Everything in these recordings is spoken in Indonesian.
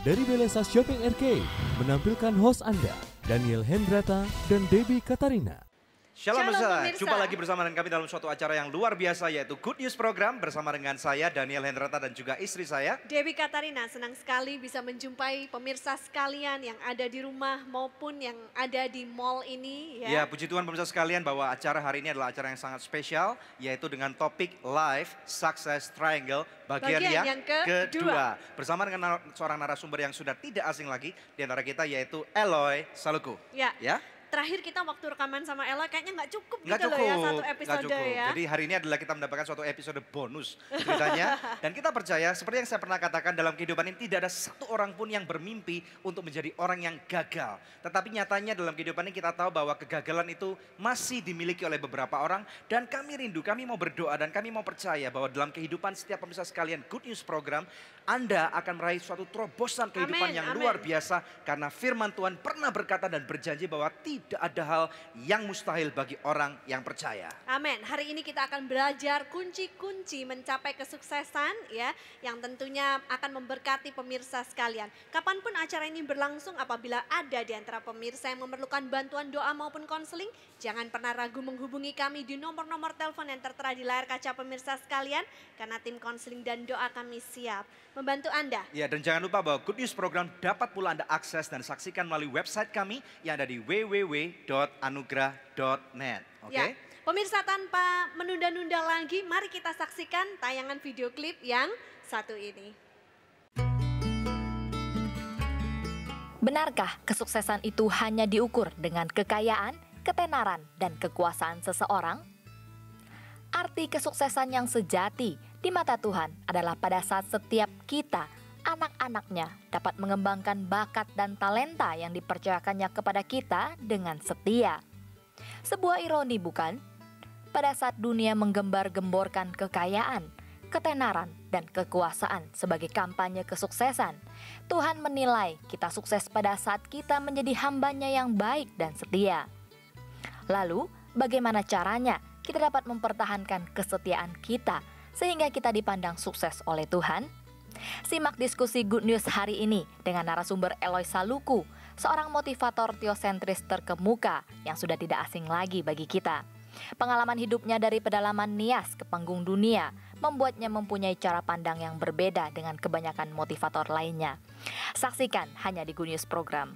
dari Belesa Shopping Arcade menampilkan host Anda, Daniel Hendrata dan Debbie Katarina. Shalom pemirsa, pemirsa. jumpa lagi bersama dengan kami dalam suatu acara yang luar biasa yaitu Good News Program bersama dengan saya Daniel Hendrata dan juga istri saya. Debbie Katarina, senang sekali bisa menjumpai pemirsa sekalian yang ada di rumah maupun yang ada di mall ini. Ya, puji Tuhan pemirsa sekalian bahwa acara hari ini adalah acara yang sangat spesial yaitu dengan topik Life Success Triangle bagian yang kedua. Bersama dengan seorang narasumber yang sudah tidak asing lagi di antara kita yaitu Eloy Saluku. Ya. Ya. Terakhir kita waktu rekaman sama Ella kayaknya nggak cukup Nggak gitu cukup, loh ya satu episode nggak cukup. ya. Jadi hari ini adalah kita mendapatkan suatu episode bonus ceritanya. Dan kita percaya seperti yang saya pernah katakan dalam kehidupan ini tidak ada satu orang pun yang bermimpi untuk menjadi orang yang gagal. Tetapi nyatanya dalam kehidupan ini kita tahu bahwa kegagalan itu masih dimiliki oleh beberapa orang. Dan kami rindu, kami mau berdoa dan kami mau percaya bahwa dalam kehidupan setiap pemirsa sekalian Good News Program, Anda akan meraih suatu terobosan kehidupan yang luar biasa. Karena firman Tuhan pernah berkata dan berjanji bahwa tidak ada hal yang mustahil bagi orang yang percaya. Amin. Hari ini kita akan belajar kunci-kunci mencapai kesuksesan ya, yang tentunya akan memberkati pemirsa sekalian. Kapanpun acara ini berlangsung, apabila ada di antara pemirsa yang memerlukan bantuan doa maupun konseling, jangan pernah ragu menghubungi kami di nomor-nomor telepon yang tertera di layar kaca pemirsa sekalian, karena tim konseling dan doa kami siap membantu Anda. Ya, dan jangan lupa bahwa Good News Program dapat pula Anda akses dan saksikan melalui website kami yang ada di www.anugrah.net. Oke? Ya, pemirsa, tanpa menunda-nunda lagi, mari kita saksikan tayangan video klip yang satu ini. Benarkah kesuksesan itu hanya diukur dengan kekayaan, ketenaran, dan kekuasaan seseorang? Arti kesuksesan yang sejati di mata Tuhan adalah pada saat setiap kita, anak-anaknya, dapat mengembangkan bakat dan talenta yang dipercayakannya kepada kita dengan setia. Sebuah ironi bukan? Pada saat dunia menggembar-gemborkan kekayaan, ketenaran, dan kekuasaan sebagai kampanye kesuksesan, Tuhan menilai kita sukses pada saat kita menjadi hamba-Nya yang baik dan setia. Lalu, bagaimana caranya kita dapat mempertahankan kesetiaan kita sehingga kita dipandang sukses oleh Tuhan? Simak diskusi Good News hari ini dengan narasumber Eloy Saluku, seorang motivator teosentris terkemuka yang sudah tidak asing lagi bagi kita. Pengalaman hidupnya dari pedalaman Nias ke panggung dunia membuatnya mempunyai cara pandang yang berbeda dengan kebanyakan motivator lainnya. Saksikan hanya di Good News Program.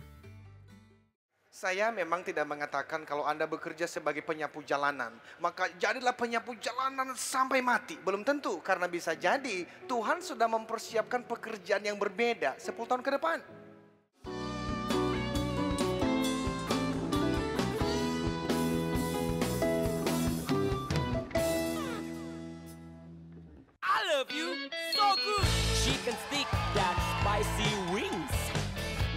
Saya memang tidak mengatakan kalau Anda bekerja sebagai penyapu jalanan, maka jadilah penyapu jalanan sampai mati. Belum tentu, karena bisa jadi Tuhan sudah mempersiapkan pekerjaan yang berbeda 10 tahun ke depan. I love you so good. Chicken stick dan spicy wings.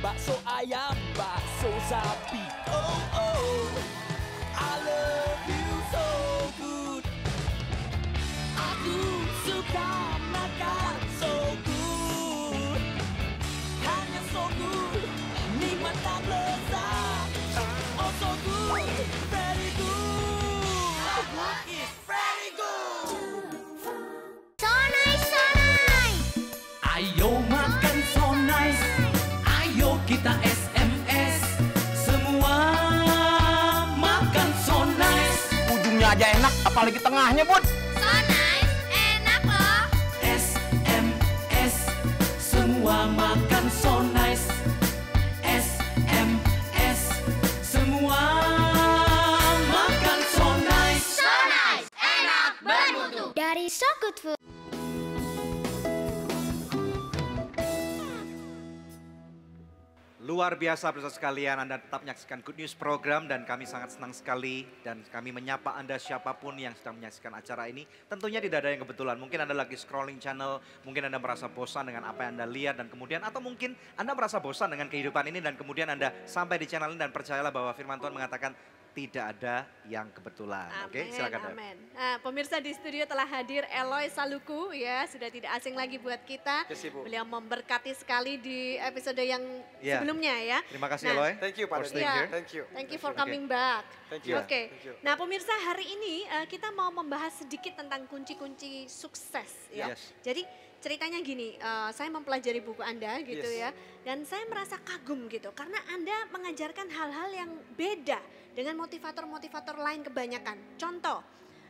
Bakso ayam, bakso sapi. Oh oh, I love you so good. Aku suka makan so good. Hanya so good, nikmat dan lezat. Oh so good, very good. So good is very good. Ayo makan so nice, ayo kita SMS, semua makan so nice. Ujungnya aja enak, apalagi tengahnya, Bud. So nice, enak loh. SMS, semua makan so nice. SMS, semua makan so nice. So nice, enak, bermutu. Dari So Good Food. Luar biasa pemirsa sekalian, Anda tetap menyaksikan Good News Program dan kami sangat senang sekali dan kami menyapa Anda siapapun yang sedang menyaksikan acara ini. Tentunya tidak ada yang kebetulan, mungkin Anda lagi scrolling channel, mungkin Anda merasa bosan dengan apa yang Anda lihat dan kemudian, atau mungkin Anda merasa bosan dengan kehidupan ini dan kemudian Anda sampai di channel ini dan percayalah bahwa firman Tuhan mengatakan tidak ada yang kebetulan. Oke, Amin, silakan. Deb. amin. Nah, pemirsa di studio telah hadir Eloy Saluku ya, sudah tidak asing lagi buat kita. Yes, Ibu. Beliau memberkati sekali di episode yang Ya. sebelumnya ya. Terima kasih Nah, Eloy. Thank you, Pak for Daniel. staying Iya. here. Thank you. Thank you for Oke. coming back. Thank you. Oke. Thank you. Nah, pemirsa hari ini kita mau membahas sedikit tentang kunci-kunci sukses ya. Yes. Jadi ceritanya gini, saya mempelajari buku Anda gitu Yes. ya. Dan saya merasa kagum gitu karena Anda mengajarkan hal-hal yang beda dengan motivator-motivator lain kebanyakan. Contoh,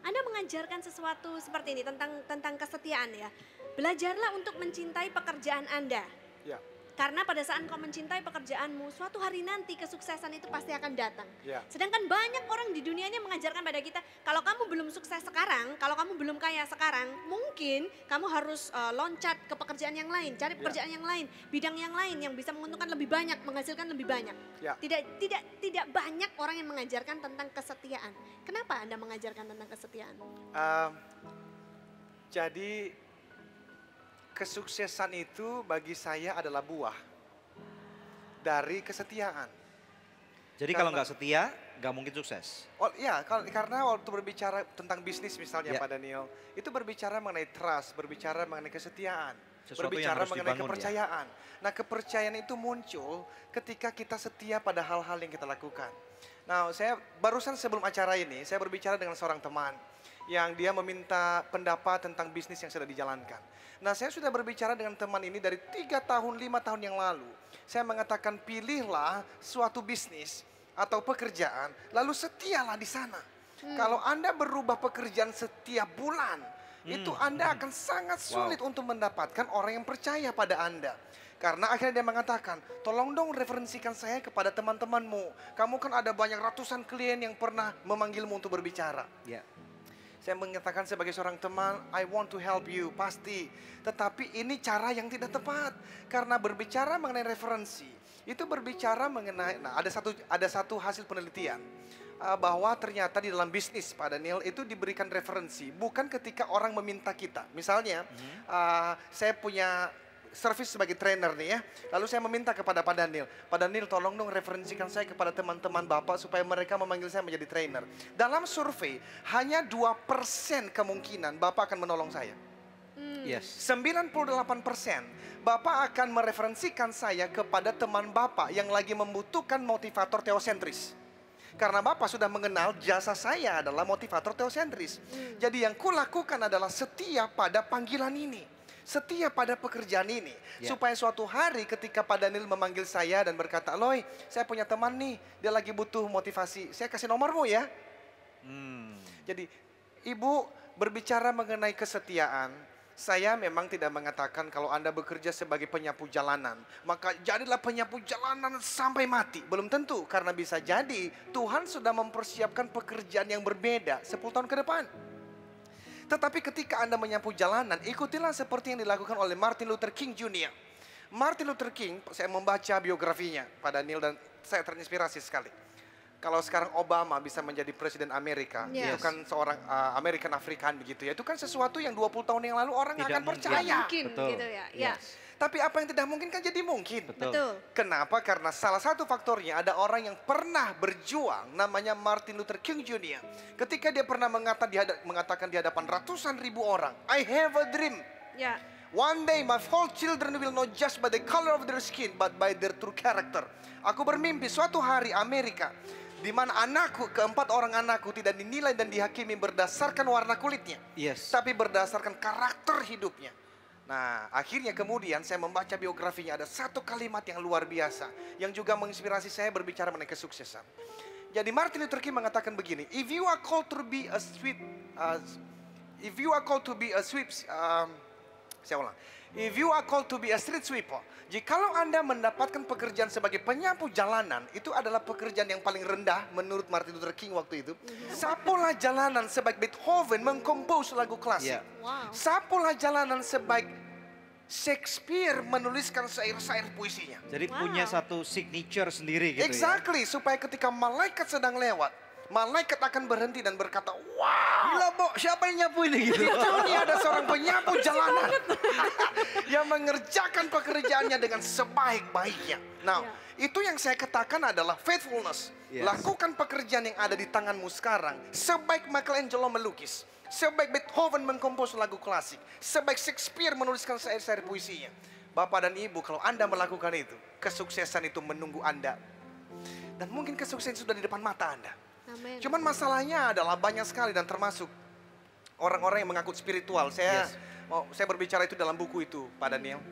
Anda mengajarkan sesuatu seperti ini tentang kesetiaan ya. Belajarlah untuk mencintai pekerjaan Anda. Ya, Karena pada saat kau mencintai pekerjaanmu, suatu hari nanti kesuksesan itu pasti akan datang. ya. Sedangkan banyak orang di dunia ini mengajarkan pada kita, kalau kamu belum sukses sekarang, kalau kamu belum kaya sekarang, mungkin kamu harus loncat ke pekerjaan yang lain, cari pekerjaan yang lain, bidang yang lain yang bisa menguntungkan lebih banyak, menghasilkan lebih banyak. Ya. Tidak banyak orang yang mengajarkan tentang kesetiaan. Kenapa Anda mengajarkan tentang kesetiaan? Jadi kesuksesan itu bagi saya adalah buah dari kesetiaan. Jadi kalau nggak setia, nggak mungkin sukses. Oh iya, karena waktu berbicara tentang bisnis misalnya Ya. Pak Daniel, itu berbicara mengenai trust, berbicara mengenai kesetiaan, Sesuatu yang berbicara harus mengenai dibangun, ya. kepercayaan. Nah, kepercayaan itu muncul ketika kita setia pada hal-hal yang kita lakukan. Nah, saya barusan sebelum acara ini, saya berbicara dengan seorang teman yang dia meminta pendapat tentang bisnis yang sudah dijalankan. Nah, saya sudah berbicara dengan teman ini dari 3 tahun, 5 tahun yang lalu. Saya mengatakan pilihlah suatu bisnis atau pekerjaan, lalu setialah di sana. Kalau Anda berubah pekerjaan setiap bulan, itu Anda akan sangat sulit untuk mendapatkan orang yang percaya pada Anda. Karena akhirnya dia mengatakan, tolong dong referensikan saya kepada teman-temanmu. Kamu kan ada banyak ratusan klien yang pernah memanggilmu untuk berbicara. Ya. Saya mengatakan sebagai seorang teman, I want to help you, pasti. Tetapi ini cara yang tidak tepat. Karena berbicara mengenai referensi, itu berbicara mengenai, nah ada satu hasil penelitian. Bahwa ternyata di dalam bisnis Pak Daniel itu diberikan referensi. Bukan ketika orang meminta kita. Misalnya, saya punya servis sebagai trainer nih ya. Lalu saya meminta kepada Pak Daniel. Pak Daniel tolong dong referensikan saya kepada teman-teman Bapak supaya mereka memanggil saya menjadi trainer. Dalam survei hanya 2% kemungkinan Bapak akan menolong saya. Yes. 98% Bapak akan mereferensikan saya kepada teman Bapak yang lagi membutuhkan motivator teosentris. Karena Bapak sudah mengenal jasa saya adalah motivator teosentris. Jadi yang kulakukan adalah setia pada panggilan ini. Setia pada pekerjaan ini. Ya. Supaya suatu hari ketika Pak Daniel memanggil saya dan berkata, Loy, saya punya teman nih, dia lagi butuh motivasi. Saya kasih nomormu ya. Jadi Ibu berbicara mengenai kesetiaan. Saya memang tidak mengatakan kalau Anda bekerja sebagai penyapu jalanan, maka jadilah penyapu jalanan sampai mati. Belum tentu, karena bisa jadi Tuhan sudah mempersiapkan pekerjaan yang berbeda 10 tahun ke depan. Tetapi ketika Anda menyapu jalanan, ikutilah seperti yang dilakukan oleh Martin Luther King Jr. Martin Luther King, saya membaca biografinya Pak Daniel dan saya terinspirasi sekali. Kalau sekarang Obama bisa menjadi presiden Amerika, Yes. itu kan seorang American African begitu ya. Itu kan sesuatu yang 20 tahun yang lalu orang nggak Tidak akan mungkin. percaya. Mungkin Betul. gitu ya. Ya, Yes. Tapi apa yang tidak mungkin kan jadi mungkin. betul. Kenapa? Karena salah satu faktornya ada orang yang pernah berjuang namanya Martin Luther King Jr. Ketika dia pernah mengatakan di hadapan ratusan ribu orang, I have a dream. Ya. One day my whole children will not just by the color of their skin but by their true character. Aku bermimpi suatu hari Amerika di mana keempat orang anakku tidak dinilai dan dihakimi berdasarkan warna kulitnya, Yes. tapi berdasarkan karakter hidupnya. Nah, akhirnya kemudian saya membaca biografinya, ada satu kalimat yang luar biasa yang juga menginspirasi saya berbicara mengenai kesuksesan. Jadi Martin Luther King mengatakan begini, if you are called to be a street sweeper, jikalau Anda mendapatkan pekerjaan sebagai penyapu jalanan, itu adalah pekerjaan yang paling rendah menurut Martin Luther King waktu itu. Sapulah jalanan sebaik Beethoven mengkompos lagu klasik. Yeah. Wow. Sapulah jalanan sebaik Shakespeare menuliskan syair-syair puisinya. Jadi Wow. punya satu signature sendiri gitu Exactly, supaya ketika malaikat sedang lewat, malaikat akan berhenti dan berkata, wow. Gila, Bo, siapa yang nyapu ini gitu? Ini ada seorang penyapu jalanan yang mengerjakan pekerjaannya dengan sebaik-baiknya. Nah, itu yang saya katakan adalah faithfulness. Yes. Lakukan pekerjaan yang ada di tanganmu sekarang. Sebaik Michelangelo melukis, sebaik Beethoven mengkompos lagu klasik, sebaik Shakespeare menuliskan syair-syair puisinya. Bapak dan Ibu, kalau Anda melakukan itu, kesuksesan itu menunggu Anda. Dan mungkin kesuksesan sudah di depan mata Anda. Amin. Cuman masalahnya adalah banyak sekali dan termasuk orang-orang yang mengaku spiritual. Saya berbicara itu dalam buku itu, Pak Daniel.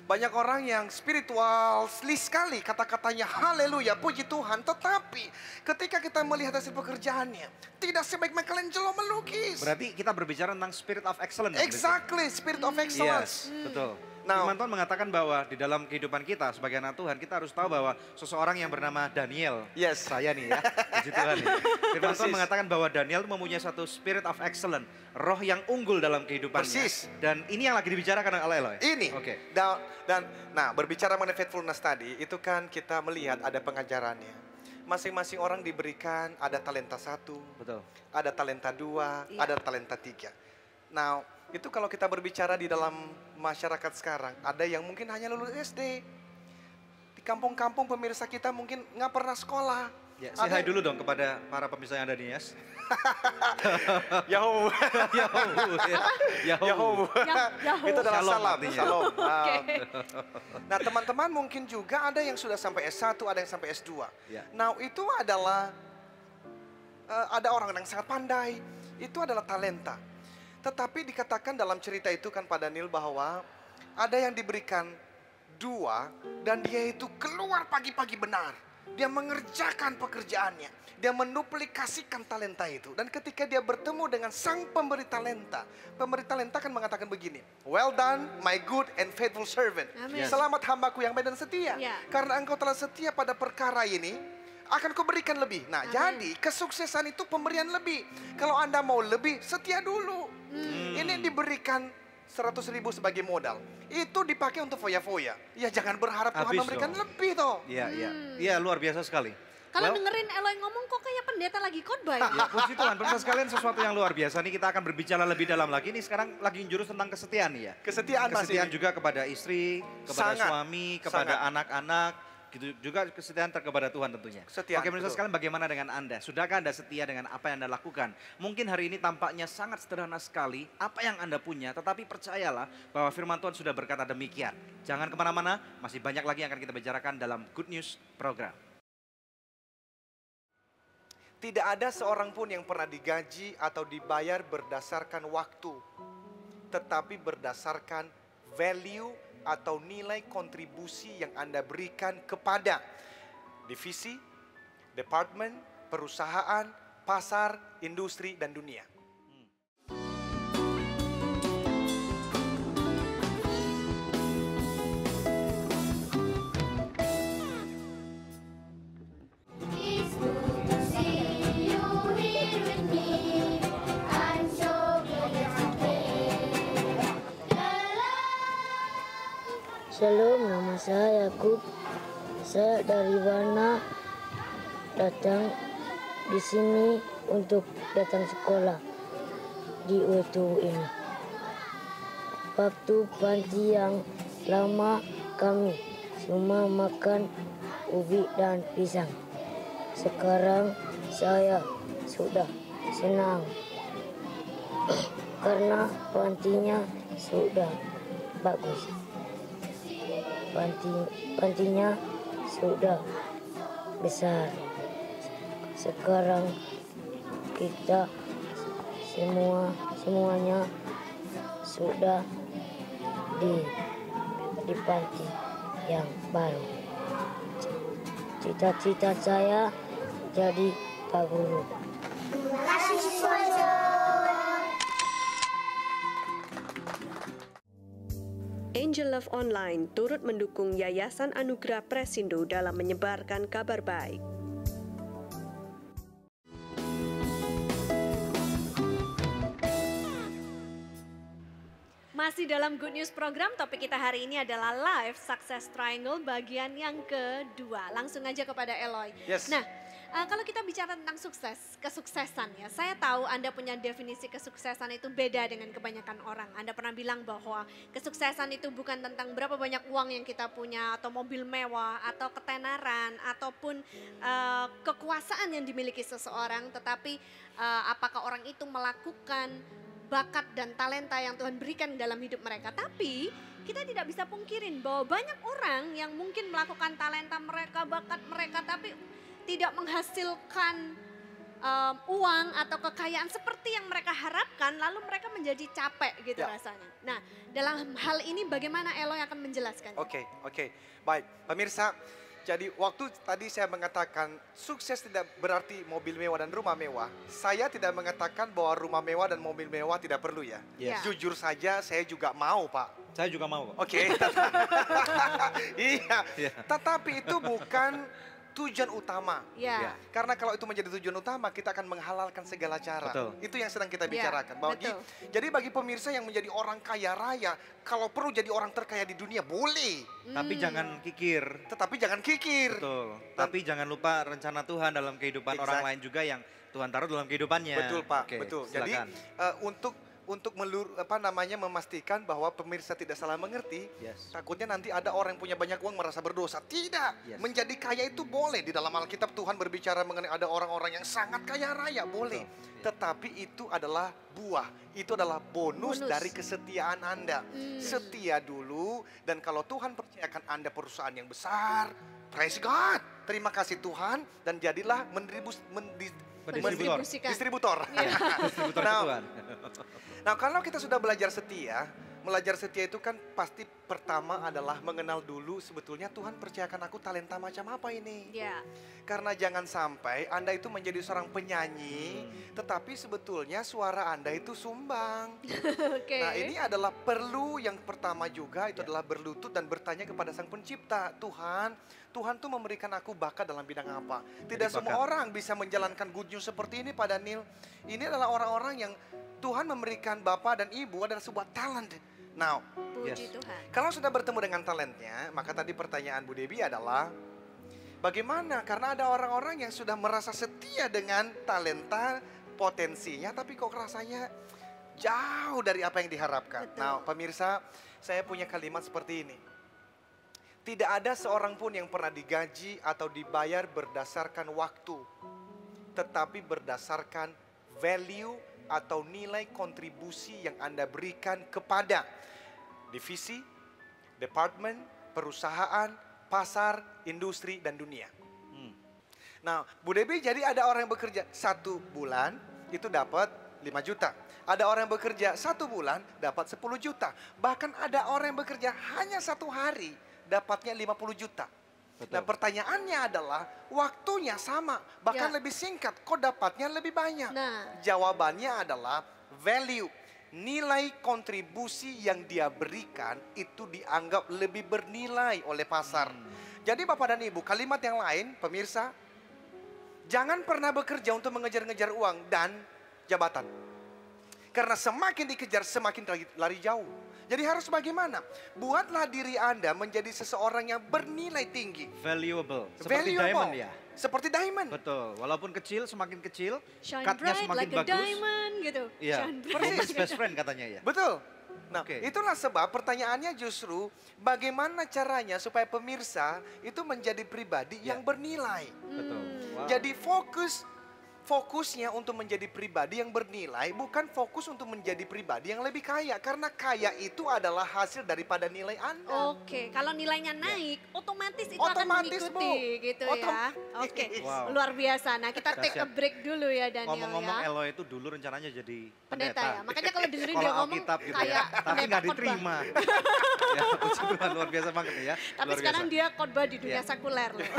Banyak orang yang spiritual sekali kata-katanya haleluya, puji Tuhan. Tetapi ketika kita melihat hasil pekerjaannya, tidak sebaik Michelangelo melukis. Berarti kita berbicara tentang spirit of excellence. Exactly, spirit of excellence. Yes, betul. Now, Firman Tuhan mengatakan bahwa di dalam kehidupan kita sebagai anak Tuhan, kita harus tahu bahwa seseorang yang bernama Daniel, saya nih ya, puji Tuhan nih. Firman Tuhan mengatakan bahwa Daniel mempunyai satu spirit of excellence, roh yang unggul dalam kehidupannya. Persis. Dan ini yang lagi dibicarakan oleh Eloy. Ini. Oke. Nah, berbicara mengenai faithfulness tadi, itu kan kita melihat ada pengajarannya. Masing-masing orang diberikan ada talenta 1, Betul. ada talenta 2, ada talenta 3. Nah, itu kalau kita berbicara di dalam masyarakat sekarang, ada yang mungkin hanya lulus SD. Di kampung-kampung pemirsa kita mungkin nggak pernah sekolah. Ya, say hi dulu dong kepada para pemirsa yang ada di Yes. Yahoo. Yahoo. Itu adalah Shalom salam. artinya. Shalom. Nah, teman-teman mungkin juga ada yang sudah sampai S1, ada yang sampai S2. Ya. Nah, itu adalah ada orang yang sangat pandai. Itu adalah talenta. Tetapi dikatakan dalam cerita itu kan Pak Daniel bahwa ada yang diberikan 2 dan dia itu keluar pagi-pagi benar. Dia mengerjakan pekerjaannya. Dia menduplikasikan talenta itu. Dan ketika dia bertemu dengan sang pemberi talenta kan mengatakan begini, well done my good and faithful servant. Amin. Selamat hambaku yang baik dan setia. Ya. Karena engkau telah setia pada perkara ini, akan kuberikan lebih. Nah, jadi kesuksesan itu pemberian lebih. Kalau Anda mau lebih, setia dulu. Ini diberikan 100.000 sebagai modal. Itu dipakai untuk foya-foya. Ya jangan berharap Tuhan Habis memberikan dong. lebih toh. Iya, iya. Iya, luar biasa sekali. Kalau dengerin Eloy ngomong kok kayak pendeta lagi khotbah ya? Ya, puji Tuhan, pemirsa sekalian sesuatu yang luar biasa nih, kita akan berbicara lebih dalam lagi. Ini sekarang lagi jurus tentang kesetiaan nih ya. Kesetiaan juga kepada istri, kepada Sangat. suami, kepada anak-anak, gitu juga kesetiaan kepada Tuhan tentunya. Kesetiaan, Oke, pemirsa betul. sekalian, bagaimana dengan Anda? Sudahkah Anda setia dengan apa yang Anda lakukan? Mungkin hari ini tampaknya sangat sederhana sekali apa yang Anda punya, tetapi percayalah bahwa firman Tuhan sudah berkata demikian. Jangan kemana-mana, masih banyak lagi yang akan kita bicarakan dalam Good News Program. Tidak ada seorang pun yang pernah digaji atau dibayar berdasarkan waktu. Tetapi berdasarkan value atau nilai kontribusi yang Anda berikan kepada divisi, departemen, perusahaan, pasar, industri, dan dunia. It's good to see you here with me. I'm so glad today. Shalom, nama saya Yakub. Saya dari Wana datang di sini untuk datang sekolah di UTU ini. Waktu panti yang lama kami cuma makan ubi dan pisang. Sekarang saya sudah senang karena pantinya sudah bagus. Pantinya sudah besar. Sekarang kita semuanya sudah di panti yang baru. Cita-cita saya jadi Pak Guru. Angel Love Online turut mendukung Yayasan Anugerah Presindo dalam menyebarkan kabar baik. Masih dalam Good News Program, topik kita hari ini adalah Life Success Triangle bagian yang kedua. Langsung aja kepada Eloy. Yes. Nah, Kalau kita bicara tentang sukses, kesuksesan ya, saya tahu Anda punya definisi kesuksesan itu beda dengan kebanyakan orang. Anda pernah bilang bahwa kesuksesan itu bukan tentang berapa banyak uang yang kita punya, atau mobil mewah, atau ketenaran, ataupun kekuasaan yang dimiliki seseorang, tetapi apakah orang itu melakukan bakat dan talenta yang Tuhan berikan dalam hidup mereka. Tapi kita tidak bisa pungkirin bahwa banyak orang yang mungkin melakukan talenta mereka, bakat mereka, tapi tidak menghasilkan uang atau kekayaan seperti yang mereka harapkan, lalu mereka menjadi capek gitu rasanya. Nah, dalam hal ini bagaimana Eloy akan menjelaskan? Oke. Baik, pemirsa. Jadi waktu tadi saya mengatakan sukses tidak berarti mobil mewah dan rumah mewah. Saya tidak mengatakan bahwa rumah mewah dan mobil mewah tidak perlu ya. Yes. Jujur saja saya juga mau, Pak. Saya juga mau. Oke. Iya. Tetapi itu bukan tujuan utama. Ya. Karena kalau itu menjadi tujuan utama, kita akan menghalalkan segala cara. Betul. Itu yang sedang kita bicarakan. Bahwa betul. jadi bagi pemirsa yang menjadi orang kaya raya, kalau perlu jadi orang terkaya di dunia boleh. Tapi jangan kikir. Tetapi jangan kikir. Betul. Tapi jangan lupa rencana Tuhan dalam kehidupan orang lain juga yang Tuhan taruh dalam kehidupannya. Betul, Pak. Oke, Betul. silakan. Jadi untuk memastikan bahwa pemirsa tidak salah mengerti, takutnya nanti ada orang yang punya banyak uang merasa berdosa. Tidak, menjadi kaya itu boleh. Di dalam Alkitab Tuhan berbicara mengenai ada orang-orang yang sangat kaya raya, boleh. Tetapi itu adalah buah, itu adalah bonus dari kesetiaan Anda. Setia dulu, dan kalau Tuhan percayakan Anda perusahaan yang besar, praise God, terima kasih Tuhan, dan jadilah distributor. Nah, kalau kita sudah belajar setia itu kan pasti pertama adalah mengenal dulu sebetulnya Tuhan percayakan aku talenta macam apa ini. Karena jangan sampai Anda itu menjadi seorang penyanyi, tetapi sebetulnya suara Anda itu sumbang. Nah, ini adalah perlu yang pertama juga, itu adalah berlutut dan bertanya kepada Sang Pencipta. Tuhan tuh memberikan aku bakat dalam bidang apa. Tidak semua orang bisa menjalankan good news seperti ini, Pak Daniel. Ini adalah orang-orang yang Tuhan memberikan Bapak dan Ibu adalah sebuah talent. Now, Puji Tuhan. Kalau sudah bertemu dengan talentnya, maka tadi pertanyaan Bu Debbie adalah bagaimana? Karena ada orang-orang yang sudah merasa setia dengan talenta, potensinya, tapi kok rasanya jauh dari apa yang diharapkan. Nah, pemirsa, saya punya kalimat seperti ini. Tidak ada seorang pun yang pernah digaji atau dibayar berdasarkan waktu, tetapi berdasarkan value atau nilai kontribusi yang Anda berikan kepada divisi, departemen, perusahaan, pasar, industri, dan dunia. Nah, Bu Debbie, jadi ada orang yang bekerja 1 bulan itu dapat 5 juta. Ada orang yang bekerja 1 bulan dapat 10 juta. Bahkan ada orang yang bekerja hanya 1 hari dapatnya 50 juta. Nah, pertanyaannya adalah waktunya sama, bahkan lebih singkat, kok dapatnya lebih banyak? Jawabannya adalah value, nilai kontribusi yang dia berikan itu dianggap lebih bernilai oleh pasar. Jadi Bapak dan Ibu, kalimat yang lain, pemirsa, jangan pernah bekerja untuk mengejar-ngejar uang dan jabatan. Karena semakin dikejar, semakin lari jauh. Jadi harus bagaimana? Buatlah diri Anda menjadi seseorang yang bernilai tinggi. Valuable. Seperti diamond ya? Seperti diamond. Betul. Walaupun kecil, semakin kecil, shine cut-nya bright semakin like a bagus. diamond gitu. Iya, persis best friend katanya ya. Betul. Nah, itulah sebab pertanyaannya justru bagaimana caranya supaya pemirsa itu menjadi pribadi yang bernilai. Betul. Wow. Jadi fokusnya untuk menjadi pribadi yang bernilai, bukan fokus untuk menjadi pribadi yang lebih kaya. Karena kaya itu adalah hasil daripada nilai Anda. Oke, kalau nilainya naik, otomatis itu akan mengikuti gitu ya. Oke, luar biasa. Nah, kita take a break dulu ya Daniel. Ngomong-ngomong, Eloy itu dulu rencananya jadi pendeta ya. Makanya kalau dengerin dia ngomong Alkitab gitu kayak ya. Tapi nggak diterima. Ya, puji Tuhan, luar biasa banget ya. Tapi sekarang dia khotbah di dunia sekuler loh.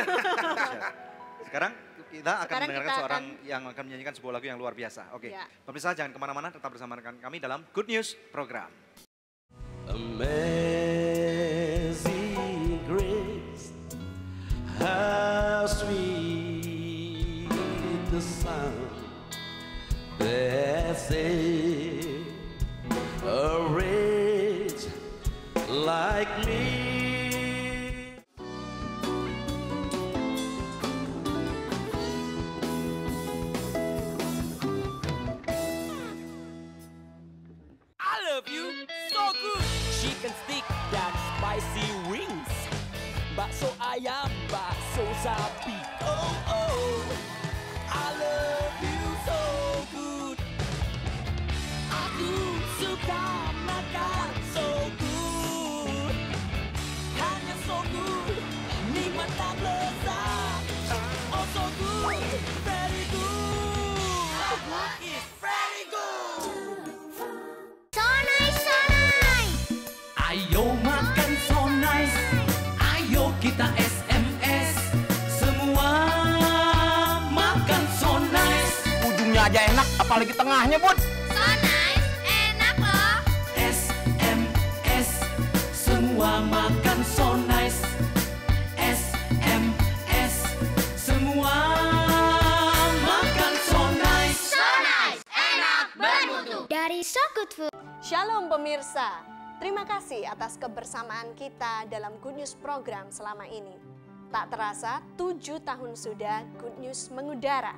Sekarang kita akan mendengarkan seorang yang akan menyanyikan sebuah lagu yang luar biasa. Oke, pemirsa jangan kemana-mana, tetap bersama dengan kami dalam Good News Program. Amazing grace, how sweet the sound that saved a wretch like me. love you, so good. Chicken stick dan spicy wings, bakso ayam, bakso sapi. Oh oh, I love you so good. Aku suka makan so good, hanya so good, nikmat dan lezat. Oh so good, very good. It's very good. So nice, so nice. Ayo makan so nice, ayo kita SMS. Semua makan so nice. Ujungnya aja enak, apalagi tengahnya, Bud. So nice, enak loh. SMS, semua makan so nice. SMS, semua makan so nice. So nice, enak, bermutu. Dari So Good Food. Shalom pemirsa, terima kasih atas kebersamaan kita dalam Good News program selama ini. Tak terasa 7 tahun sudah Good News mengudara.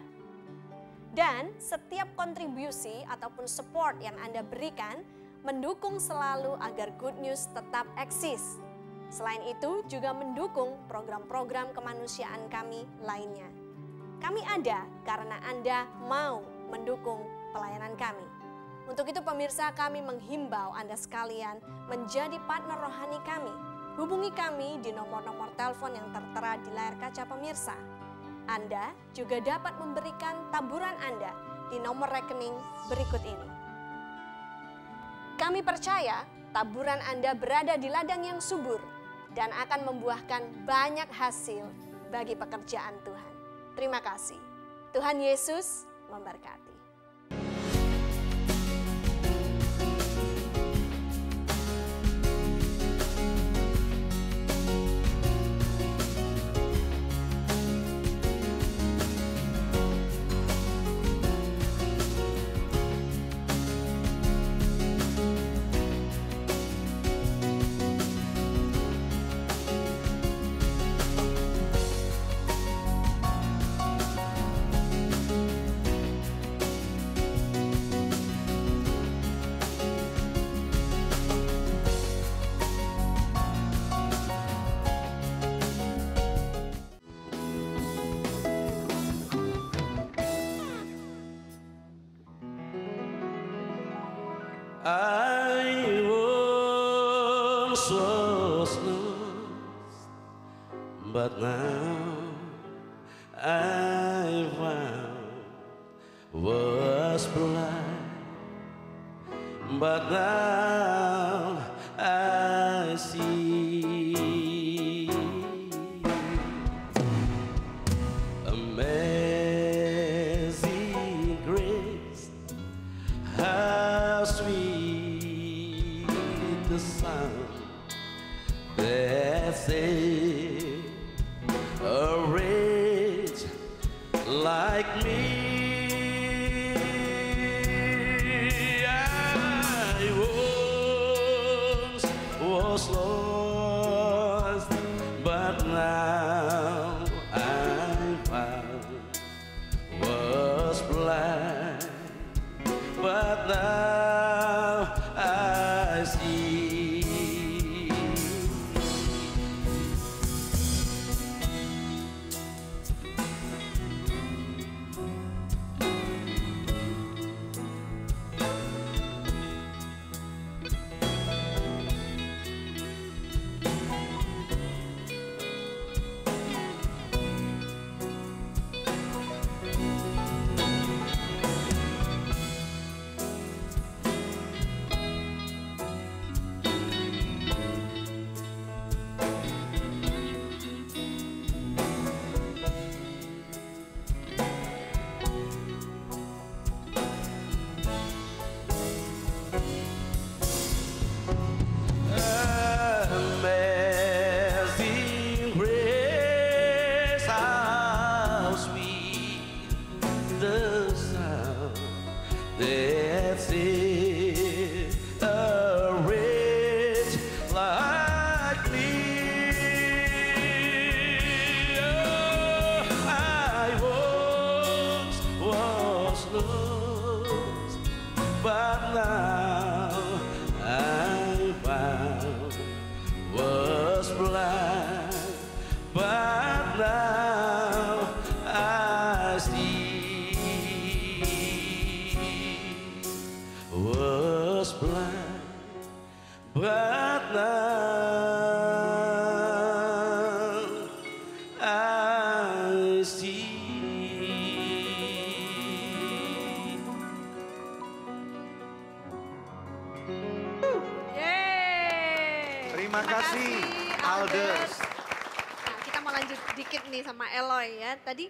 Dan setiap kontribusi ataupun support yang Anda berikan mendukung selalu agar Good News tetap eksis. Selain itu juga mendukung program-program kemanusiaan kami lainnya. Kami ada karena Anda mau mendukung pelayanan kami. Untuk itu pemirsa, kami menghimbau Anda sekalian menjadi partner rohani kami. Hubungi kami di nomor-nomor telepon yang tertera di layar kaca pemirsa. Anda juga dapat memberikan taburan Anda di nomor rekening berikut ini. Kami percaya taburan Anda berada di ladang yang subur dan akan membuahkan banyak hasil bagi pekerjaan Tuhan. Terima kasih. Tuhan Yesus memberkati. I once was lost, but now I found. Was blind, but now I see. Amazing grace, how sweet the sound that saved a wretch like me. I once was lost, but now I found. Was blind, but now I see. But now I see. Yeay. Terima kasih, Alders. Nah, kita mau lanjut dikit nih sama Eloy ya. Tadi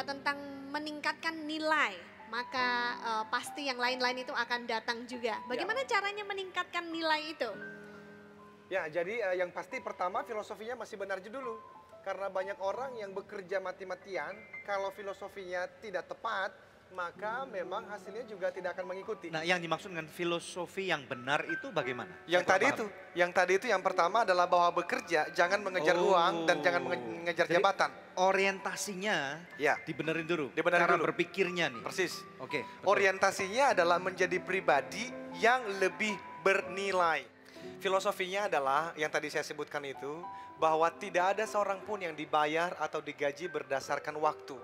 tentang meningkatkan nilai, maka pasti yang lain-lain itu akan datang juga. Bagaimana caranya meningkatkan nilai itu? Ya, jadi yang pasti pertama filosofinya masih benar dulu. Karena banyak orang yang bekerja mati-matian, kalau filosofinya tidak tepat, maka memang hasilnya juga tidak akan mengikuti. Nah, yang dimaksud dengan filosofi yang benar itu bagaimana? Yang tadi itu yang pertama adalah bahwa bekerja jangan mengejar uang dan jangan mengejar Jadi, jabatan. Orientasinya ya dibenerin dulu. Dibenerin cara dulu. berpikirnya nih. Persis. Oke. Orientasinya adalah menjadi pribadi yang lebih bernilai. Filosofinya adalah yang tadi saya sebutkan itu, bahwa tidak ada seorang pun yang dibayar atau digaji berdasarkan waktu.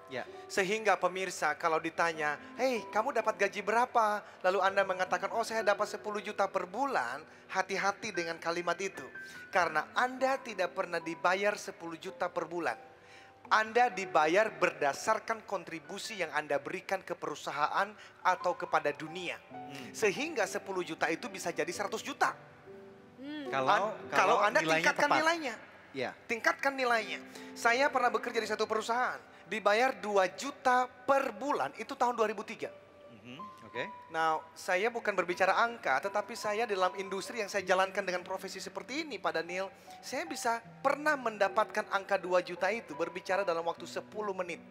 Ya. Sehingga pemirsa kalau ditanya, "Hei, kamu dapat gaji berapa?" Lalu Anda mengatakan, "Oh, saya dapat 10 juta per bulan." Hati-hati dengan kalimat itu. Karena Anda tidak pernah dibayar 10 juta per bulan. Anda dibayar berdasarkan kontribusi yang Anda berikan ke perusahaan atau kepada dunia. Sehingga 10 juta itu bisa jadi 100 juta. Kalau Anda tingkatkan nilainya. Ya. Tingkatkan nilainya. Saya pernah bekerja di satu perusahaan, dibayar 2 juta per bulan, itu tahun 2003. Oke. Nah, saya bukan berbicara angka, tetapi saya dalam industri yang saya jalankan dengan profesi seperti ini, Pak Daniel, saya bisa pernah mendapatkan angka 2 juta itu berbicara dalam waktu 10 menit.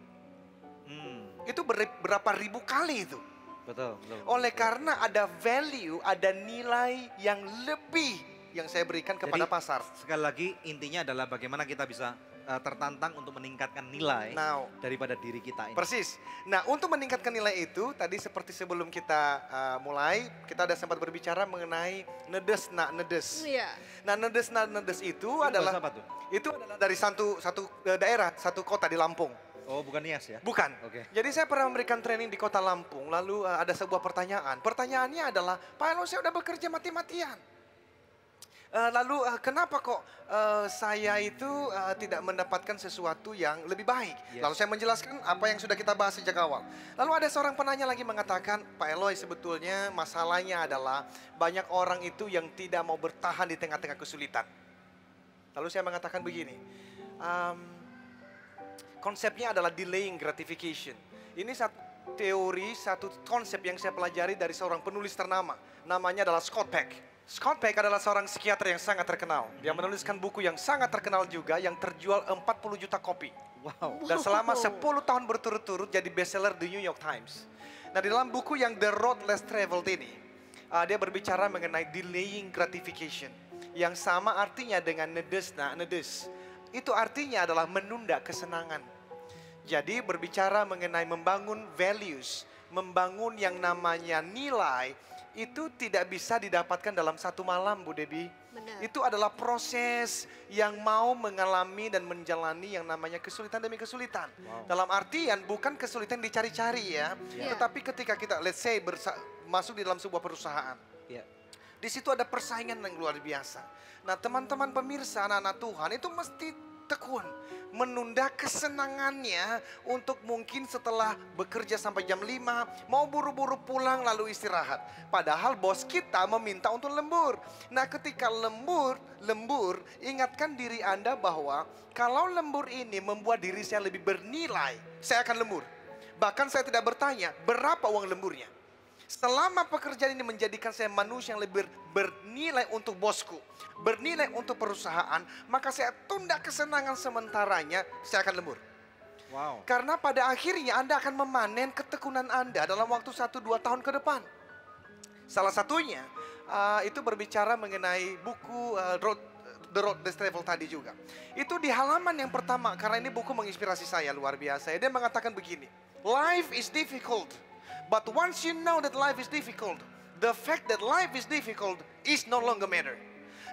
Itu berapa ribu kali itu. Betul. Oleh karena ada value, ada nilai yang lebih yang saya berikan kepada pasar. Sekali lagi intinya adalah bagaimana kita bisa tertantang untuk meningkatkan nilai daripada diri kita ini. Persis. Nah, untuk meningkatkan nilai itu, tadi seperti sebelum kita mulai, kita ada sempat berbicara mengenai nedes nak nedes. Iya. Nah, nedes nak nedes itu adalah apa tuh? Itu adalah dari satu daerah, satu kota di Lampung. Oh, bukan Nias ya? Bukan. Oke. Jadi saya pernah memberikan training di kota Lampung, lalu ada sebuah pertanyaan. Pertanyaannya adalah, "Pak Elo, saya udah bekerja mati-matian. Lalu kenapa kok saya itu tidak mendapatkan sesuatu yang lebih baik?" Lalu saya menjelaskan apa yang sudah kita bahas sejak awal. Lalu ada seorang penanya lagi mengatakan, "Pak Eloy, sebetulnya masalahnya adalah banyak orang itu yang tidak mau bertahan di tengah-tengah kesulitan." Lalu saya mengatakan begini, konsepnya adalah delaying gratification. Ini satu teori, satu konsep yang saya pelajari dari seorang penulis ternama. Namanya adalah Scott Peck. Scott Peck adalah seorang psikiater yang sangat terkenal. Dia menuliskan buku yang sangat terkenal juga yang terjual 40 juta kopi. Wow. Dan selama 10 tahun berturut-turut jadi bestseller di New York Times. Nah, di dalam buku yang The Road Less Traveled ini, dia berbicara mengenai delaying gratification. Yang sama artinya dengan nedes nak nedes. Itu artinya adalah menunda kesenangan. Jadi berbicara mengenai membangun values, membangun yang namanya nilai, itu tidak bisa didapatkan dalam satu malam, Bu Debbie. Benar. Itu adalah proses yang mau mengalami dan menjalani yang namanya kesulitan demi kesulitan. Dalam artian bukan kesulitan dicari-cari ya, tetapi ketika kita let's say masuk di dalam sebuah perusahaan. Di situ ada persaingan yang luar biasa. Nah, teman-teman pemirsa, anak-anak Tuhan itu mesti tekun menunda kesenangannya untuk mungkin setelah bekerja sampai jam 5 mau buru-buru pulang lalu istirahat. Padahal bos kita meminta untuk lembur. Nah, ketika lembur, ingatkan diri Anda bahwa kalau lembur ini membuat diri saya lebih bernilai, saya akan lembur. Bahkan saya tidak bertanya berapa uang lemburnya. Selama pekerjaan ini menjadikan saya manusia yang lebih bernilai untuk bosku, bernilai untuk perusahaan, maka saya tunda kesenangan sementaranya, saya akan lembur. Wow. Karena pada akhirnya Anda akan memanen ketekunan Anda dalam waktu 1-2 tahun ke depan. Salah satunya itu berbicara mengenai buku The Road Less Traveled tadi juga. Itu di halaman yang pertama, karena ini buku menginspirasi saya luar biasa. Dia mengatakan begini, "Life is difficult. But once you know that life is difficult, the fact that life is difficult is no longer matter."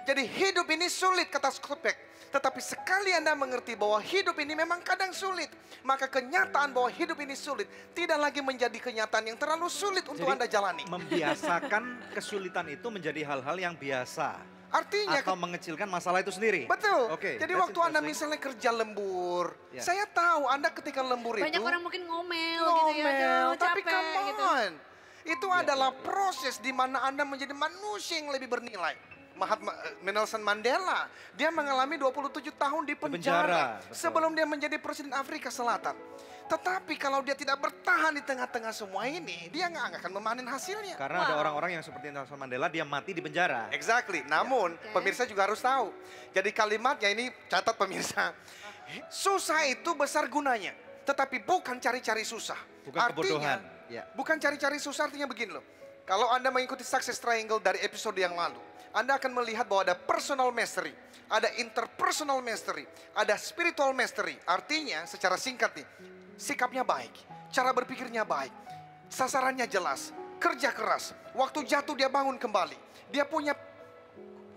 Jadi hidup ini sulit kata Skopek. Tetapi sekali Anda mengerti bahwa hidup ini memang kadang sulit, maka kenyataan bahwa hidup ini sulit tidak lagi menjadi kenyataan yang terlalu sulit untuk Anda jalani. Membiasakan kesulitan itu menjadi hal-hal yang biasa. Artinya atau mengecilkan masalah itu sendiri. Betul. Oke, jadi waktu Anda misalnya kerja lembur, saya tahu Anda ketika lembur banyak itu orang mungkin ngomel gitu ya, tapi capek, come on. gitu. Itu adalah proses di mana Anda menjadi manusia yang lebih bernilai. Nelson Mandela, dia mengalami 27 tahun di penjara sebelum dia menjadi presiden Afrika Selatan. Tetapi kalau dia tidak bertahan di tengah-tengah semua ini, dia nggak akan memanen hasilnya. Karena ada orang-orang yang seperti Nelson Mandela, dia mati di penjara. Exactly. Namun pemirsa juga harus tahu. Jadi kalimatnya ini catat pemirsa. Susah itu besar gunanya, tetapi bukan cari-cari susah. Bukan kebodohan. Bukan cari-cari susah, artinya begini loh. Kalau Anda mengikuti Success Triangle dari episode yang lalu, Anda akan melihat bahwa ada personal mastery, ada interpersonal mastery, ada spiritual mastery. Artinya secara singkat nih, sikapnya baik, cara berpikirnya baik, sasarannya jelas, kerja keras, waktu jatuh dia bangun kembali. Dia punya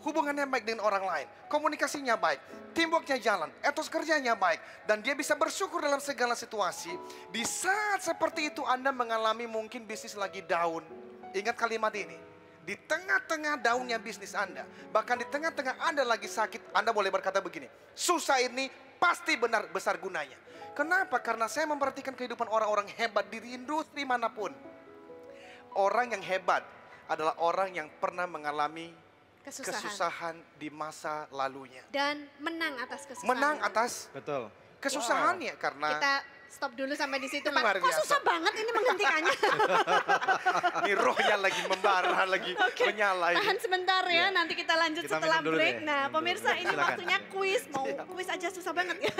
hubungannya baik dengan orang lain, komunikasinya baik, teamworknya jalan, etos kerjanya baik, dan dia bisa bersyukur dalam segala situasi. Di saat seperti itu Anda mengalami mungkin bisnis lagi down. Ingat kalimat ini, di tengah-tengah daunnya bisnis Anda, bahkan di tengah-tengah Anda lagi sakit, Anda boleh berkata begini, susah ini pasti benar besar gunanya. Kenapa? Karena saya memperhatikan kehidupan orang-orang hebat di industri manapun. Orang yang hebat adalah orang yang pernah mengalami kesusahan di masa lalunya. Dan menang atas kesusahan. Menang atas kesusahannya karena... Kita stop dulu sampai di situ, Pak. Luar Kok biasa. susah banget ini menghentikannya? Ini rohnya lagi membara, lagi menyala. Tahan sebentar ya, nanti kita lanjut setelah break. Nah, pemirsa ini Silakan. waktunya kuis. Mau kuis aja susah banget ya.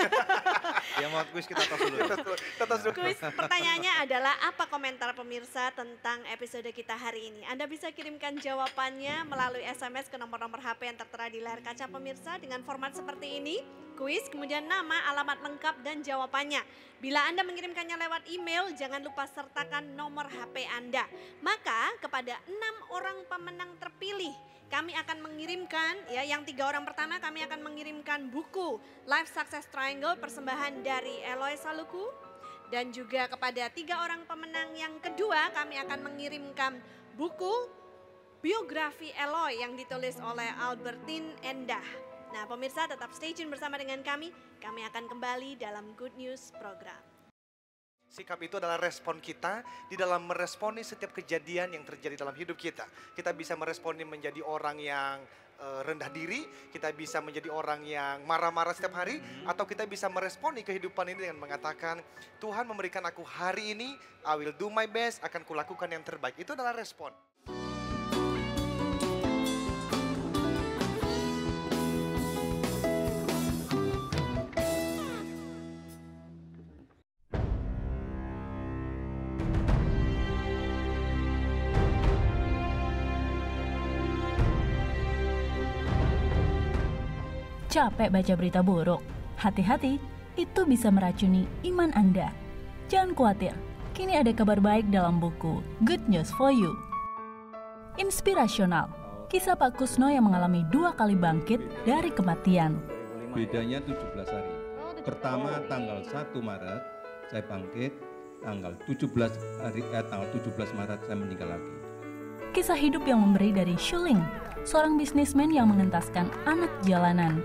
Yang mau kuis kita tos dulu. Kuis pertanyaannya adalah apa komentar pemirsa tentang episode kita hari ini? Anda bisa kirimkan jawabannya melalui SMS ke nomor-nomor HP yang tertera di layar kaca pemirsa dengan format seperti ini. Kuis, kemudian nama, alamat lengkap, dan jawabannya. Bila Anda mengirimkannya lewat email, jangan lupa sertakan nomor HP Anda. Maka kepada 6 orang pemenang terpilih, kami akan mengirimkan, ya, yang 3 orang pertama kami akan mengirimkan buku Life Success Triangle persembahan dari Eloy Saluku. Dan juga kepada 3 orang pemenang yang kedua, kami akan mengirimkan buku biografi Eloy yang ditulis oleh Albertine Endah. Nah, pemirsa tetap stay tune bersama dengan kami. Kami akan kembali dalam Good News Program. Sikap itu adalah respon kita di dalam meresponi setiap kejadian yang terjadi dalam hidup kita. Kita bisa meresponi menjadi orang yang rendah diri, kita bisa menjadi orang yang marah-marah setiap hari, atau kita bisa meresponi kehidupan ini dengan mengatakan, Tuhan memberikan aku hari ini, I will do my best, akan kulakukan yang terbaik. Itu adalah respon. Capek baca berita buruk? Hati-hati, itu bisa meracuni iman Anda. Jangan khawatir, kini ada kabar baik dalam buku Good News for You. Inspirasional, kisah Pak Kusno yang mengalami 2 kali bangkit dari kematian. Bedanya 17 hari. Pertama tanggal 1 Maret saya bangkit, tanggal 17 Maret saya meninggal lagi. Kisah hidup yang memberi dari Shuling, seorang bisnismen yang mengentaskan anak jalanan.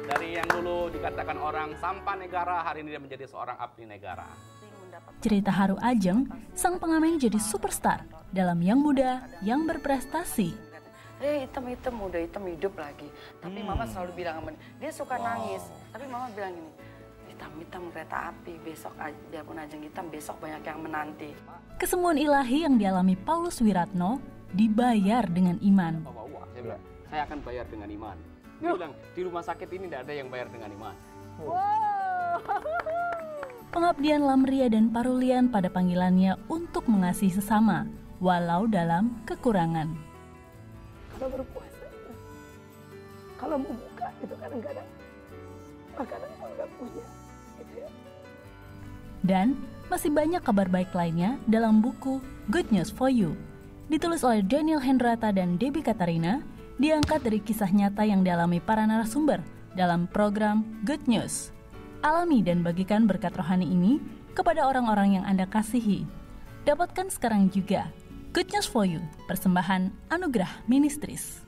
Dari yang dulu dikatakan orang sampah negara, hari ini dia menjadi seorang abdi negara. Cerita haru Ajeng, sang pengamen jadi superstar dalam Yang Muda, Yang Berprestasi. Hitam-hitam, udah hitam hidup lagi. Tapi mama selalu bilang sama dia suka nangis. Tapi mama bilang gini, hitam-hitam kereta api, besok biarpun Ajeng hitam, besok banyak yang menanti. Kesembuhan ilahi yang dialami Paulus Wiratno dibayar dengan iman. Saya bilang, saya akan bayar dengan iman. Dia bilang, di rumah sakit ini tidak ada yang bayar dengan iman. Pengabdian Lamria dan Parulian pada panggilannya untuk mengasihi sesama, walau dalam kekurangan. Kalau berpuasa itu, kalau mau buka itu kadang-kadang makanan nggak punya. Gitu ya. Dan masih banyak kabar baik lainnya dalam buku Good News for You, ditulis oleh Daniel Hendrata dan Debbie Katarina, diangkat dari kisah nyata yang dialami para narasumber dalam program Good News. Alami dan bagikan berkat rohani ini kepada orang-orang yang Anda kasihi. Dapatkan sekarang juga Good News for You, persembahan Anugerah Ministries.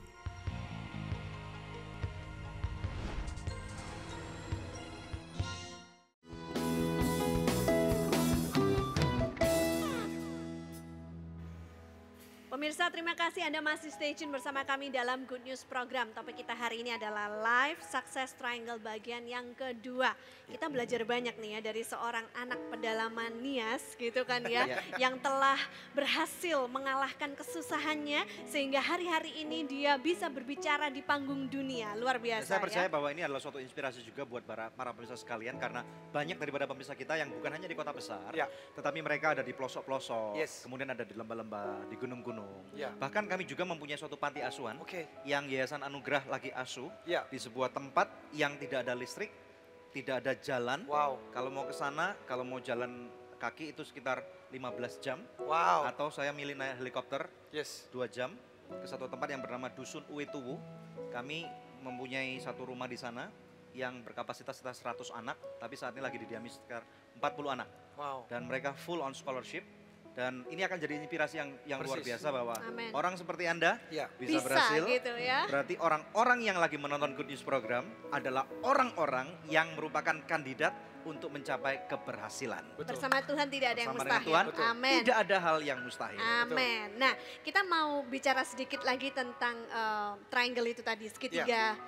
Pemirsa, terima kasih Anda masih stay tune bersama kami dalam Good News Program. Topik kita hari ini adalah Life Success Triangle bagian yang kedua. Kita belajar banyak nih ya dari seorang anak pedalaman Nias gitu kan ya. Yang telah berhasil mengalahkan kesusahannya sehingga hari-hari ini dia bisa berbicara di panggung dunia. Luar biasa. Saya percaya bahwa ini adalah suatu inspirasi juga buat para pemirsa sekalian. Karena banyak daripada pemirsa kita yang bukan hanya di kota besar. Tetapi mereka ada di pelosok-pelosok. Kemudian ada di lembah-lembah, di gunung-gunung. Bahkan kami juga mempunyai suatu panti asuhan yang Yayasan Anugerah lagi asuh di sebuah tempat yang tidak ada listrik, tidak ada jalan. Kalau mau ke sana, kalau mau jalan kaki itu sekitar 15 jam. Atau saya milih naik helikopter 2 jam ke satu tempat yang bernama Dusun Uetuwu. Kami mempunyai satu rumah di sana yang berkapasitas sekitar 100 anak, tapi saat ini lagi didiami sekitar 40 anak. Dan mereka full on scholarship. Dan ini akan jadi inspirasi yang luar biasa bahwa orang seperti Anda bisa berhasil. Gitu ya. Berarti orang-orang yang lagi menonton Good News Program adalah orang-orang yang merupakan kandidat untuk mencapai keberhasilan. Bersama Tuhan tidak ada yang Bersama mustahil. Tuhan, Amin. tidak ada hal yang mustahil. Amin. Nah, kita mau bicara sedikit lagi tentang triangle itu tadi, segitiga.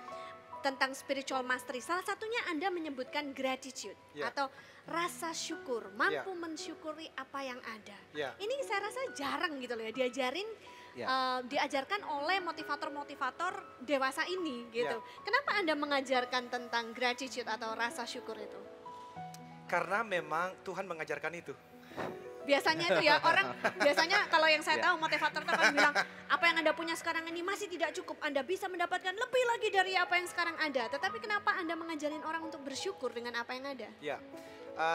Tentang spiritual mastery. Salah satunya Anda menyebutkan gratitude atau rasa syukur, mampu mensyukuri apa yang ada. Ini saya rasa jarang gitu loh ya, diajarkan oleh motivator-motivator dewasa ini gitu. Kenapa Anda mengajarkan tentang gratitude atau rasa syukur itu? Karena memang Tuhan mengajarkan itu. Biasanya itu ya, orang biasanya kalau yang saya tahu motivator itu akan bilang, apa yang Anda punya sekarang ini masih tidak cukup, Anda bisa mendapatkan lebih lagi dari apa yang sekarang ada. Tetapi kenapa Anda mengajarin orang untuk bersyukur dengan apa yang ada?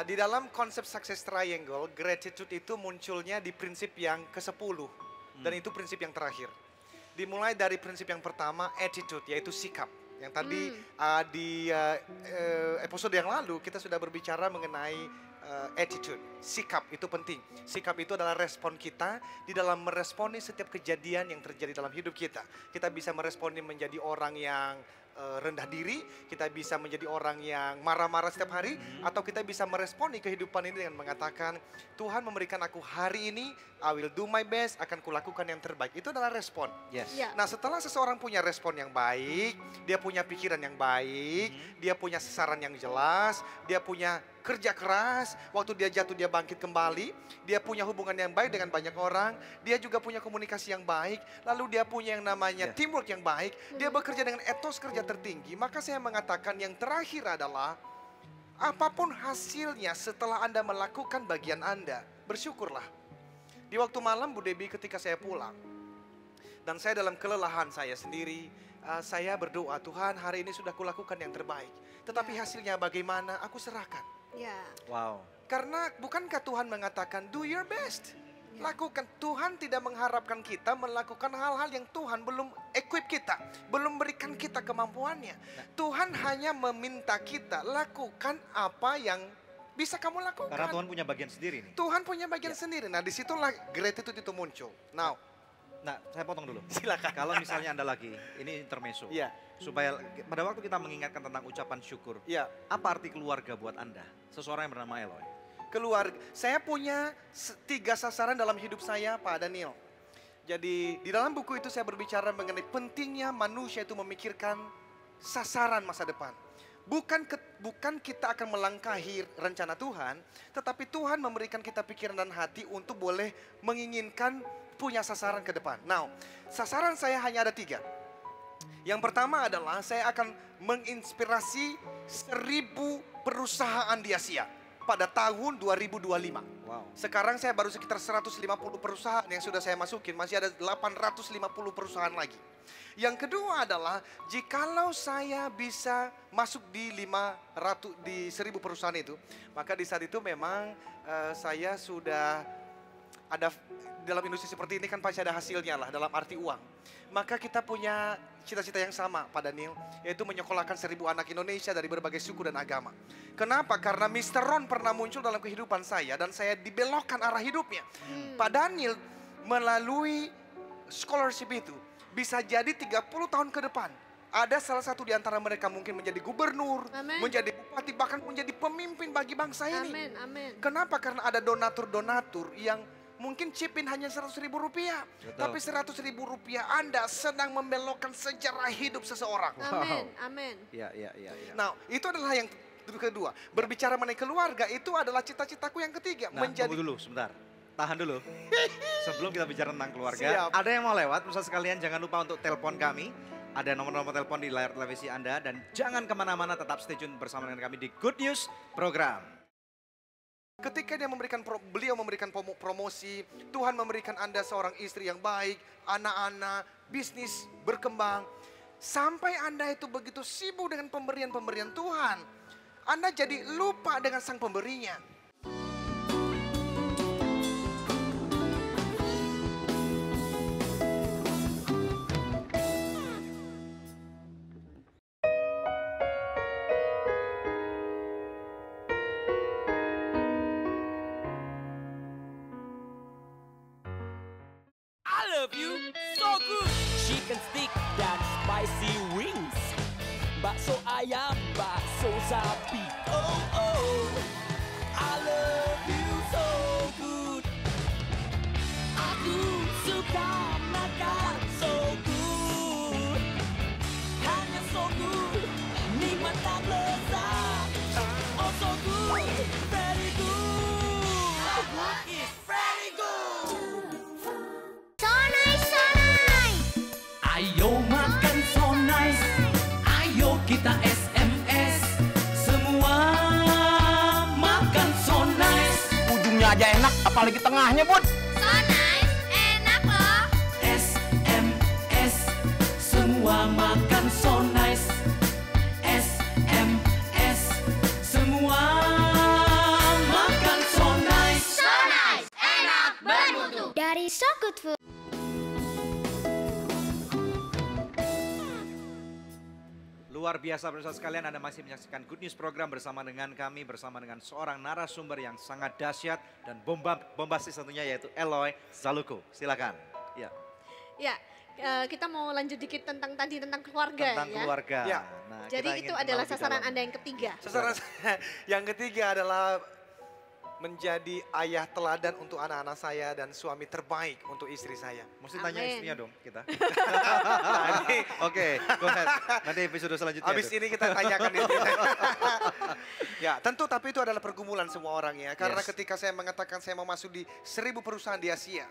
Di dalam konsep success triangle, gratitude itu munculnya di prinsip yang ke-10. Dan itu prinsip yang terakhir. Dimulai dari prinsip yang pertama, attitude, yaitu sikap. Yang tadi di episode yang lalu kita sudah berbicara mengenai attitude, sikap itu penting. Sikap itu adalah respon kita di dalam meresponi setiap kejadian yang terjadi dalam hidup kita. Kita bisa meresponi menjadi orang yang rendah diri, kita bisa menjadi orang yang marah-marah setiap hari, atau kita bisa meresponi kehidupan ini dengan mengatakan, Tuhan memberikan aku hari ini, I will do my best, akan kulakukan yang terbaik. Itu adalah respon. Nah, setelah seseorang punya respon yang baik, dia punya pikiran yang baik, dia punya sasaran yang jelas, dia punya kerja keras, waktu dia jatuh dia bangkit kembali, dia punya hubungan yang baik dengan banyak orang, dia juga punya komunikasi yang baik, lalu dia punya yang namanya teamwork yang baik, dia bekerja dengan etos kerja tertinggi. Maka saya mengatakan yang terakhir adalah apapun hasilnya setelah Anda melakukan bagian Anda, bersyukurlah. Di waktu malam Bu Debbie ketika saya pulang, dan saya dalam kelelahan saya sendiri, saya berdoa, Tuhan hari ini sudah kulakukan yang terbaik. Tetapi hasilnya bagaimana, aku serahkan. Karena bukankah Tuhan mengatakan do your best? Lakukan. Tuhan tidak mengharapkan kita melakukan hal-hal yang Tuhan belum equip kita, belum berikan kita kemampuannya. Tuhan hanya meminta kita lakukan apa yang bisa kamu lakukan. Karena Tuhan punya bagian sendiri nih. Tuhan punya bagian sendiri. Nah, disitulah gratitude itu muncul. Nah, saya potong dulu. Silakan. Kalau misalnya Anda lagi, ini intermezzo. Supaya pada waktu kita mengingatkan tentang ucapan syukur, apa arti keluarga buat Anda? Seseorang yang bernama Eloy. Keluarga, saya punya 3 sasaran dalam hidup saya, Pak Daniel. Jadi di dalam buku itu saya berbicara mengenai pentingnya manusia itu memikirkan sasaran masa depan. Bukan kita akan melangkahi rencana Tuhan, tetapi Tuhan memberikan kita pikiran dan hati untuk boleh menginginkan punya sasaran ke depan. Nah, sasaran saya hanya ada 3. Yang pertama adalah saya akan menginspirasi 1000 perusahaan di Asia pada tahun 2025. Sekarang saya baru sekitar 150 perusahaan yang sudah saya masukin, masih ada 850 perusahaan lagi. Yang kedua adalah jikalau saya bisa masuk di 1000 perusahaan itu, maka di saat itu memang saya sudah ada dalam industri seperti ini kan pasti ada hasilnya lah dalam arti uang. Maka kita punya cita-cita yang sama Pak Daniel, yaitu menyekolahkan 1000 anak Indonesia dari berbagai suku dan agama. Kenapa? Karena Mr. Ron pernah muncul dalam kehidupan saya dan saya dibelokkan arah hidupnya. Pak Daniel melalui scholarship itu bisa jadi 30 tahun ke depan. Ada salah satu di antara mereka mungkin menjadi gubernur, menjadi bupati, bahkan menjadi pemimpin bagi bangsa ini. Amin, amin. Kenapa? Karena ada donatur-donatur yang mungkin chipin hanya 100.000 rupiah. Tapi 100.000 rupiah Anda sedang membelokkan sejarah hidup seseorang. Amin, amin. Ya. Nah, itu adalah yang kedua. Berbicara mengenai keluarga, itu adalah cita-citaku yang ketiga. Nah, tunggu dulu sebentar. Tahan dulu. Sebelum kita bicara tentang keluarga, Siap. ada yang mau lewat, pemirsa sekalian jangan lupa untuk telepon kami. Ada nomor-nomor telepon di layar televisi Anda. Dan jangan kemana-mana, tetap stay tune bersama dengan kami di Good News Program. Ketika beliau memberikan promosi, Tuhan memberikan Anda seorang istri yang baik, anak-anak, bisnis berkembang. Sampai Anda itu begitu sibuk dengan pemberian-pemberian Tuhan, Anda jadi lupa dengan sang pemberinya. I love you so good. Chicken stick dan spicy wings. Bakso ayam, bakso sapi. Oh oh. I love you so good. Aku suka makan so good. Hanya so good. Nikmat tak lezat. Oh so good. Very good. Good is very good. Ayo makan so nice, ayo kita SMS, semua makan so nice. Ujungnya aja enak, apalagi tengahnya, Bud. So nice, enak loh. SMS, semua makan so nice. SMS, semua makan so nice. So nice, enak, bermutu. Dari So Good Food. Luar biasa pemirsa sekalian, Anda masih menyaksikan Good News Program bersama dengan kami, bersama dengan seorang narasumber yang sangat dahsyat dan bombastis tentunya, yaitu Eloy Zaluko. Silakan. Ya, kita mau lanjut dikit tentang keluarga Tentang ya. keluarga. Ya. Nah, Jadi itu adalah sasaran Anda yang ketiga. Sasaran saya yang ketiga adalah menjadi ayah teladan untuk anak-anak saya dan suami terbaik untuk istri saya. Mesti tanya Amin. istrinya dong kita. Oke, go ahead. Nanti episode selanjutnya. Habis ini kita tanyakan itu. Ya, tentu tapi itu adalah pergumulan semua orang ya. Karena ketika saya mengatakan saya mau masuk di 1000 perusahaan di Asia.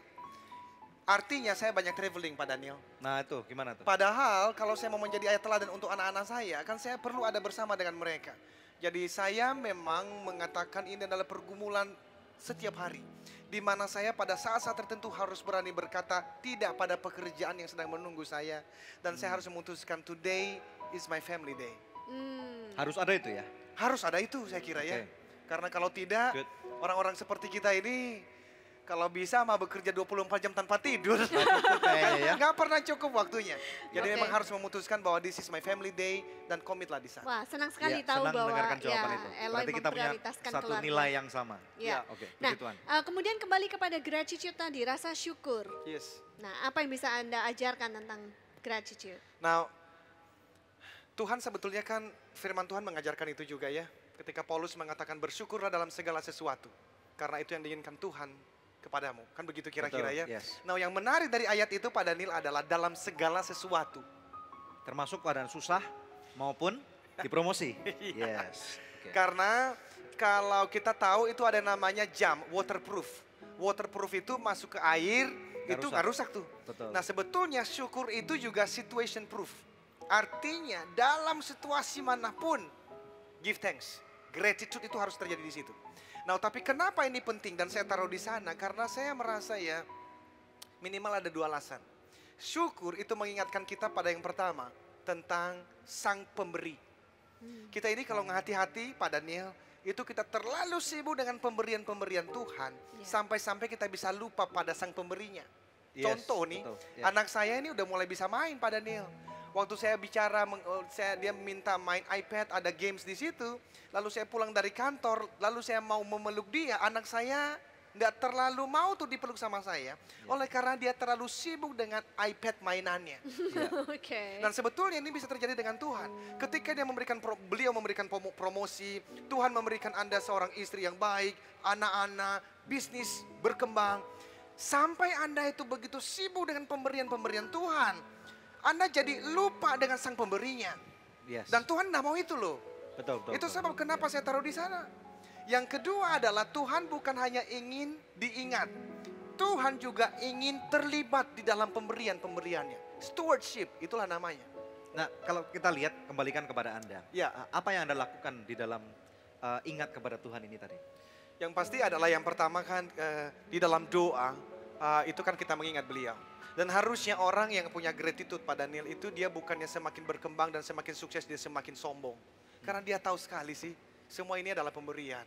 Artinya saya banyak traveling Pak Daniel. Nah itu gimana tuh? Padahal kalau saya mau menjadi ayah teladan untuk anak-anak saya, kan saya perlu ada bersama dengan mereka. Jadi saya memang mengatakan ini adalah pergumulan setiap hari. Di mana saya pada saat-saat tertentu harus berani berkata tidak pada pekerjaan yang sedang menunggu saya. Dan saya harus memutuskan today is my family day. Harus ada itu ya? Harus ada itu saya kira ya. Karena kalau tidak, orang-orang seperti kita ini kalau bisa mah bekerja 24 jam tanpa tidur. Nggak pernah cukup waktunya. Jadi memang harus memutuskan bahwa this is my family day dan komitlah di sana. Wah, senang sekali Ya, tahu senang bahwa mendengarkan jawaban itu. Eloy Berarti kita punya memprioritaskan satu keluarga. nilai yang sama. Ya. Oke, Nah, begituan. kemudian kembali kepada gratitude tadi, rasa syukur. Yes. Nah, apa yang bisa Anda ajarkan tentang gratitude? Nah, Tuhan sebetulnya kan firman Tuhan mengajarkan itu juga ya. Ketika Paulus mengatakan bersyukurlah dalam segala sesuatu. Karena itu yang diinginkan Tuhan kepadamu. Kan begitu kira-kira ya. Yes. Nah yang menarik dari ayat itu Pak Daniel adalah dalam segala sesuatu. Termasuk keadaan susah maupun dipromosi. Yes. Okay. Karena kalau kita tahu itu ada namanya jam, waterproof. Waterproof itu masuk ke air, itu nggak rusak tuh. Betul. Nah sebetulnya syukur itu juga situation proof. Artinya dalam situasi manapun, give thanks. Gratitude itu harus terjadi di situ. Nah tapi kenapa ini penting dan saya taruh di sana? Karena saya merasa ya minimal ada 2 alasan. Syukur itu mengingatkan kita pada yang pertama tentang sang pemberi. Kita ini kalau hati-hati Pak Daniel itu kita terlalu sibuk dengan pemberian-pemberian Tuhan, sampai-sampai kita bisa lupa pada sang pemberinya. Contoh nih, anak saya ini udah mulai bisa main Pak Daniel. Waktu saya bicara, dia minta main iPad, ada games di situ. Lalu saya pulang dari kantor, lalu saya mau memeluk dia. Anak saya nggak terlalu mau tuh dipeluk sama saya. Oleh karena dia terlalu sibuk dengan iPad mainannya. Dan sebetulnya ini bisa terjadi dengan Tuhan. Ketika beliau memberikan promosi, Tuhan memberikan Anda seorang istri yang baik, anak-anak, bisnis berkembang. Sampai Anda itu begitu sibuk dengan pemberian-pemberian Tuhan, Anda jadi lupa dengan sang pemberinya. Dan Tuhan tidak mau itu loh. Itu sebab kenapa saya taruh di sana. Yang kedua adalah Tuhan bukan hanya ingin diingat. Tuhan juga ingin terlibat di dalam pemberian-pemberiannya. Stewardship, itulah namanya. Nah, kalau kita lihat, kembalikan kepada Anda. Apa yang Anda lakukan di dalam ingat kepada Tuhan ini tadi? Yang pasti adalah yang pertama kan di dalam doa, itu kan kita mengingat beliau. Dan harusnya orang yang punya gratitude pada Daniel itu dia bukannya semakin berkembang dan semakin sukses, dia semakin sombong. Karena dia tahu sekali sih, semua ini adalah pemberian.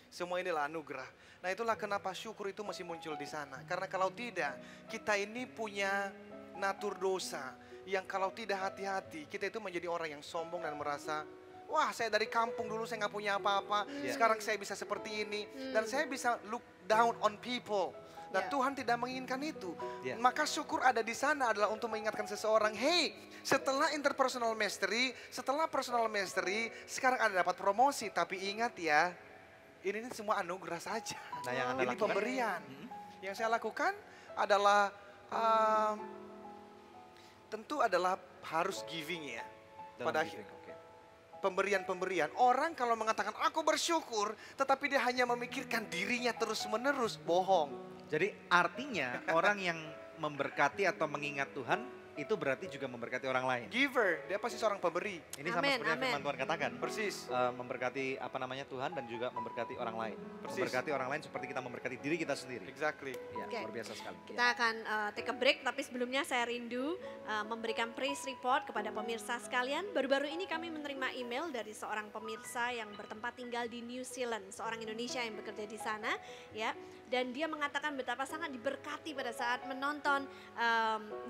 Semua ini adalah anugerah. Nah itulah kenapa syukur itu masih muncul di sana. Karena kalau tidak, kita ini punya natur dosa. Yang kalau tidak hati-hati, kita itu menjadi orang yang sombong dan merasa, wah saya dari kampung dulu saya nggak punya apa-apa. Sekarang saya bisa seperti ini. Dan saya bisa look down on people. Dan Tuhan tidak menginginkan itu. Maka syukur ada di sana adalah untuk mengingatkan seseorang, hey, setelah interpersonal mastery, setelah personal mastery, sekarang Anda dapat promosi. Tapi ingat ya, ini semua anugerah saja. Nah, yang Anda ini lakukan? pemberian. Yang saya lakukan adalah tentu adalah harus giving ya. Pada pemberian-pemberian. Orang kalau mengatakan aku bersyukur, tetapi dia hanya memikirkan dirinya terus-menerus, bohong. Jadi artinya orang yang memberkati atau mengingat Tuhan itu berarti juga memberkati orang lain. Giver, dia pasti seorang pemberi. Ini sama seperti yang firman Tuhan katakan. Persis. Memberkati Tuhan dan juga memberkati orang lain. Persis. Memberkati orang lain seperti kita memberkati diri kita sendiri. Exactly. Ya, luar biasa sekali. Kita akan take a break, tapi sebelumnya saya rindu memberikan praise report kepada pemirsa sekalian. Baru-baru ini kami menerima email dari seorang pemirsa yang bertempat tinggal di New Zealand, seorang Indonesia yang bekerja di sana, ya. Dan dia mengatakan betapa sangat diberkati pada saat menonton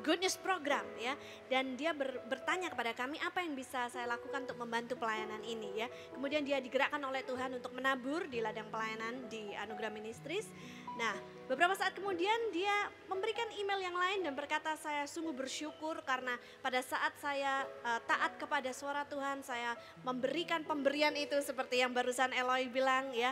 Good News program, ya. Dan dia bertanya kepada kami apa yang bisa saya lakukan untuk membantu pelayanan ini, ya. Kemudian dia digerakkan oleh Tuhan untuk menabur di ladang pelayanan di Anugerah Ministries. Nah, beberapa saat kemudian dia memberikan email yang lain dan berkata, saya sungguh bersyukur karena pada saat saya taat kepada suara Tuhan, saya memberikan pemberian itu seperti yang barusan Eloy bilang, ya.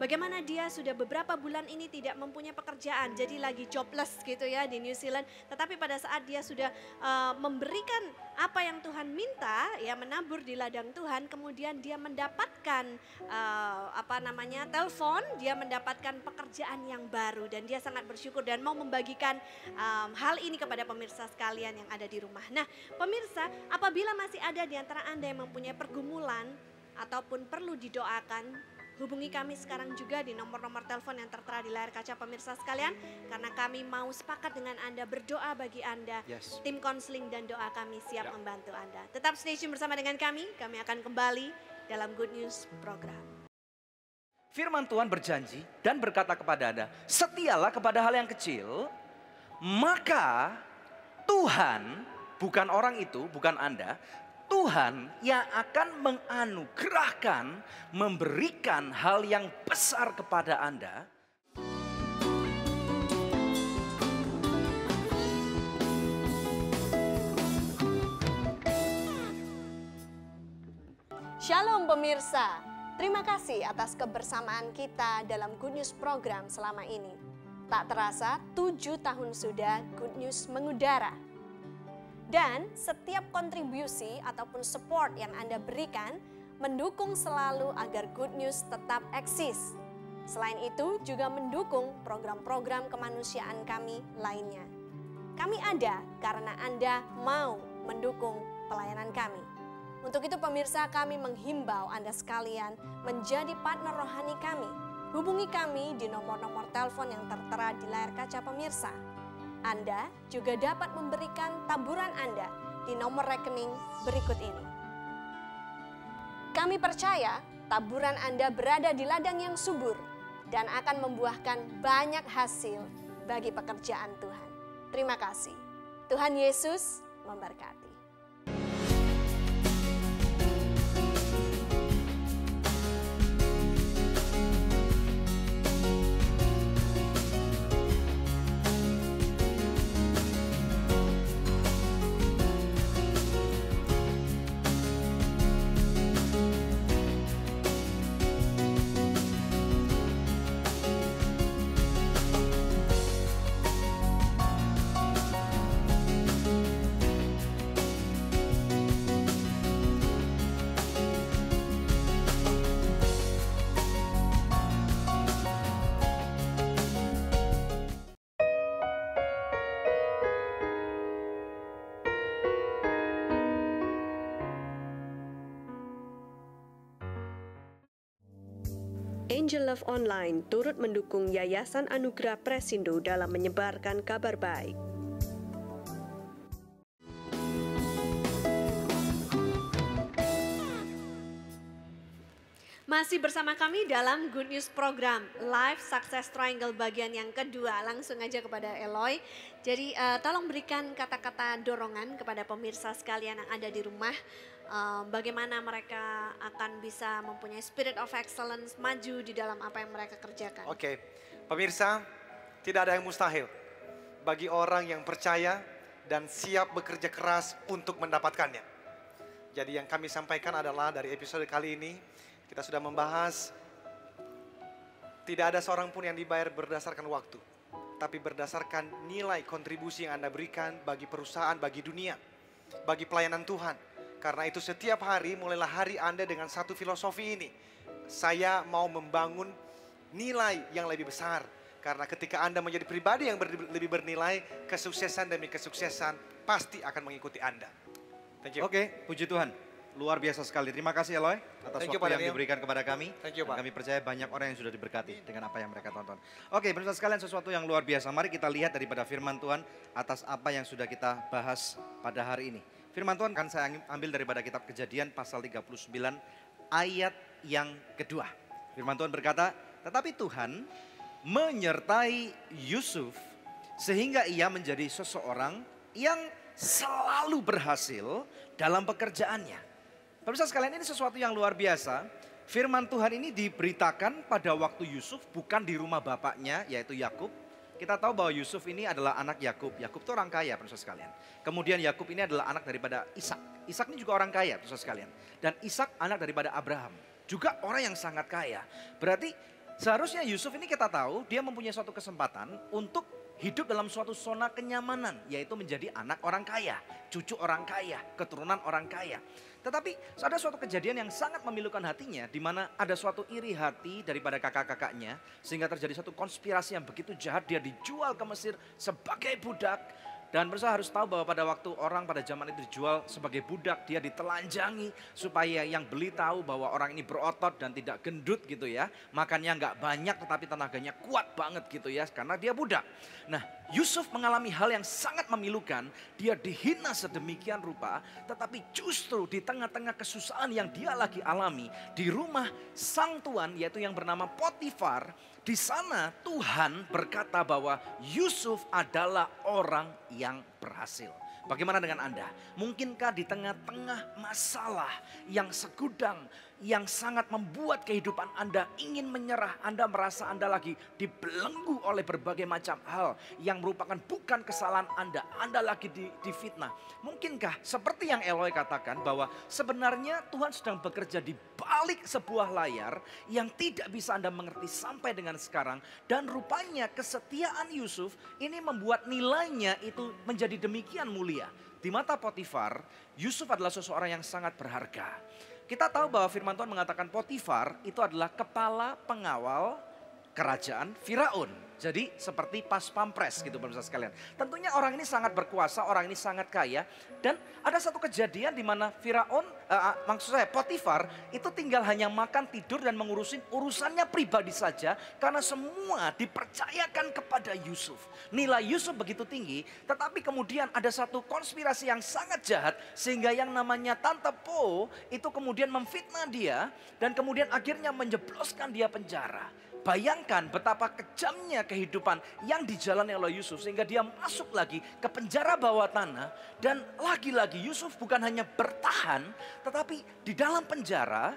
Bagaimana dia sudah beberapa bulan ini tidak mempunyai pekerjaan, jadi lagi jobless gitu ya di New Zealand. Tetapi pada saat dia sudah memberikan apa yang Tuhan minta, ya, menabur di ladang Tuhan, kemudian dia mendapatkan telepon, dia mendapatkan pekerjaan yang baru dan dia sangat bersyukur dan mau membagikan hal ini kepada pemirsa sekalian yang ada di rumah. Nah, pemirsa, apabila masih ada di antara Anda yang mempunyai pergumulan ataupun perlu didoakan, hubungi kami sekarang juga di nomor-nomor telepon yang tertera di layar kaca pemirsa sekalian, karena kami mau sepakat dengan Anda, berdoa bagi Anda. Tim konseling dan doa kami siap membantu Anda. Tetap stay tune bersama dengan kami akan kembali dalam Good News program. Firman Tuhan berjanji dan berkata kepada Anda, setialah kepada hal yang kecil, maka Tuhan, bukan orang itu, bukan Anda, Tuhan yang akan menganugerahkan, memberikan hal yang besar kepada Anda. Shalom pemirsa, terima kasih atas kebersamaan kita dalam Good News program selama ini. Tak terasa 7 tahun sudah Good News mengudara. Dan setiap kontribusi ataupun support yang Anda berikan mendukung selalu agar Good News tetap eksis. Selain itu juga mendukung program-program kemanusiaan kami lainnya. Kami ada karena Anda mau mendukung pelayanan kami. Untuk itu pemirsa, kami menghimbau Anda sekalian menjadi partner rohani kami. Hubungi kami di nomor-nomor telepon yang tertera di layar kaca pemirsa. Anda juga dapat memberikan taburan Anda di nomor rekening berikut ini. Kami percaya taburan Anda berada di ladang yang subur dan akan membuahkan banyak hasil bagi pekerjaan Tuhan. Terima kasih. Tuhan Yesus memberkati. Angel Love Online turut mendukung Yayasan Anugerah Presindo dalam menyebarkan kabar baik. Masih bersama kami dalam Good News Program Live Success Triangle bagian yang kedua. Langsung aja kepada Eloy. Jadi tolong berikan kata-kata dorongan kepada pemirsa sekalian yang ada di rumah. Bagaimana mereka akan bisa mempunyai spirit of excellence, maju di dalam apa yang mereka kerjakan. Oke, pemirsa, tidak ada yang mustahil bagi orang yang percaya dan siap bekerja keras untuk mendapatkannya. Jadi yang kami sampaikan adalah dari episode kali ini, kita sudah membahas tidak ada seorang pun yang dibayar berdasarkan waktu, tapi berdasarkan nilai kontribusi yang Anda berikan bagi perusahaan, bagi dunia, bagi pelayanan Tuhan. Karena itu setiap hari mulailah hari Anda dengan satu filosofi ini. Saya mau membangun nilai yang lebih besar. Karena ketika Anda menjadi pribadi yang lebih bernilai, kesuksesan demi kesuksesan pasti akan mengikuti Anda. Thank you. Oke, puji Tuhan. Luar biasa sekali. Terima kasih Eloy atas waktu yang diberikan kepada kami. Thank you, Pak. Kami percaya banyak orang yang sudah diberkati dengan apa yang mereka tonton. Oke, pemirsa sekalian, sesuatu yang luar biasa. Mari kita lihat daripada firman Tuhan atas apa yang sudah kita bahas pada hari ini. Firman Tuhan kan saya ambil daripada kitab Kejadian pasal 39 ayat yang kedua. Firman Tuhan berkata, tetapi Tuhan menyertai Yusuf sehingga ia menjadi seseorang yang selalu berhasil dalam pekerjaannya. Pemirsa sekalian, ini sesuatu yang luar biasa. Firman Tuhan ini diberitakan pada waktu Yusuf bukan di rumah bapaknya yaitu Yakub. Kita tahu bahwa Yusuf ini adalah anak Yakub. Yakub itu orang kaya, pemirsa sekalian. Kemudian Yakub ini adalah anak daripada Ishak. Ishak ini juga orang kaya, pemirsa sekalian. Dan Ishak anak daripada Abraham. Juga orang yang sangat kaya. Berarti seharusnya Yusuf ini kita tahu dia mempunyai suatu kesempatan untuk hidup dalam suatu zona kenyamanan. Yaitu menjadi anak orang kaya, cucu orang kaya, keturunan orang kaya. Tetapi ada suatu kejadian yang sangat memilukan hatinya, di mana ada suatu iri hati daripada kakak-kakaknya, sehingga terjadi satu konspirasi yang begitu jahat. Dia dijual ke Mesir sebagai budak. Dan pemirsa harus tahu bahwa pada waktu orang pada zaman itu dijual sebagai budak, dia ditelanjangi supaya yang beli tahu bahwa orang ini berotot dan tidak gendut gitu ya. Makannya nggak banyak tetapi tenaganya kuat banget gitu ya, karena dia budak. Nah, Yusuf mengalami hal yang sangat memilukan. Dia dihina sedemikian rupa, tetapi justru di tengah-tengah kesusahan yang dia lagi alami di rumah sang tuan yaitu yang bernama Potifar. Di sana Tuhan berkata bahwa Yusuf adalah orang yang berhasil. Bagaimana dengan Anda? Mungkinkah di tengah-tengah masalah yang segudang, yang sangat membuat kehidupan Anda ingin menyerah, Anda merasa Anda lagi dibelenggu oleh berbagai macam hal yang merupakan bukan kesalahan Anda lagi difitnah. Mungkinkah seperti yang Eloy katakan bahwa sebenarnya Tuhan sedang bekerja di balik sebuah layar yang tidak bisa Anda mengerti sampai dengan sekarang. Dan rupanya kesetiaan Yusuf ini membuat nilainya itu menjadi demikian mulia. Di mata Potifar, Yusuf adalah seseorang yang sangat berharga. Kita tahu bahwa firman Tuhan mengatakan Potifar itu adalah kepala pengawal kerajaan Firaun. Jadi seperti pas pampres gitu pemirsa sekalian. Tentunya orang ini sangat berkuasa, orang ini sangat kaya. Dan ada satu kejadian di mana Firaun, maksud saya Potifar itu tinggal hanya makan, tidur dan mengurusin urusannya pribadi saja. Karena semua dipercayakan kepada Yusuf. Nilai Yusuf begitu tinggi, tetapi kemudian ada satu konspirasi yang sangat jahat. Sehingga yang namanya Tante Po itu kemudian memfitnah dia dan kemudian akhirnya menjebloskan dia penjara. Bayangkan betapa kejamnya kehidupan yang dijalani oleh Yusuf sehingga dia masuk lagi ke penjara bawah tanah. Dan lagi-lagi Yusuf bukan hanya bertahan, tetapi di dalam penjara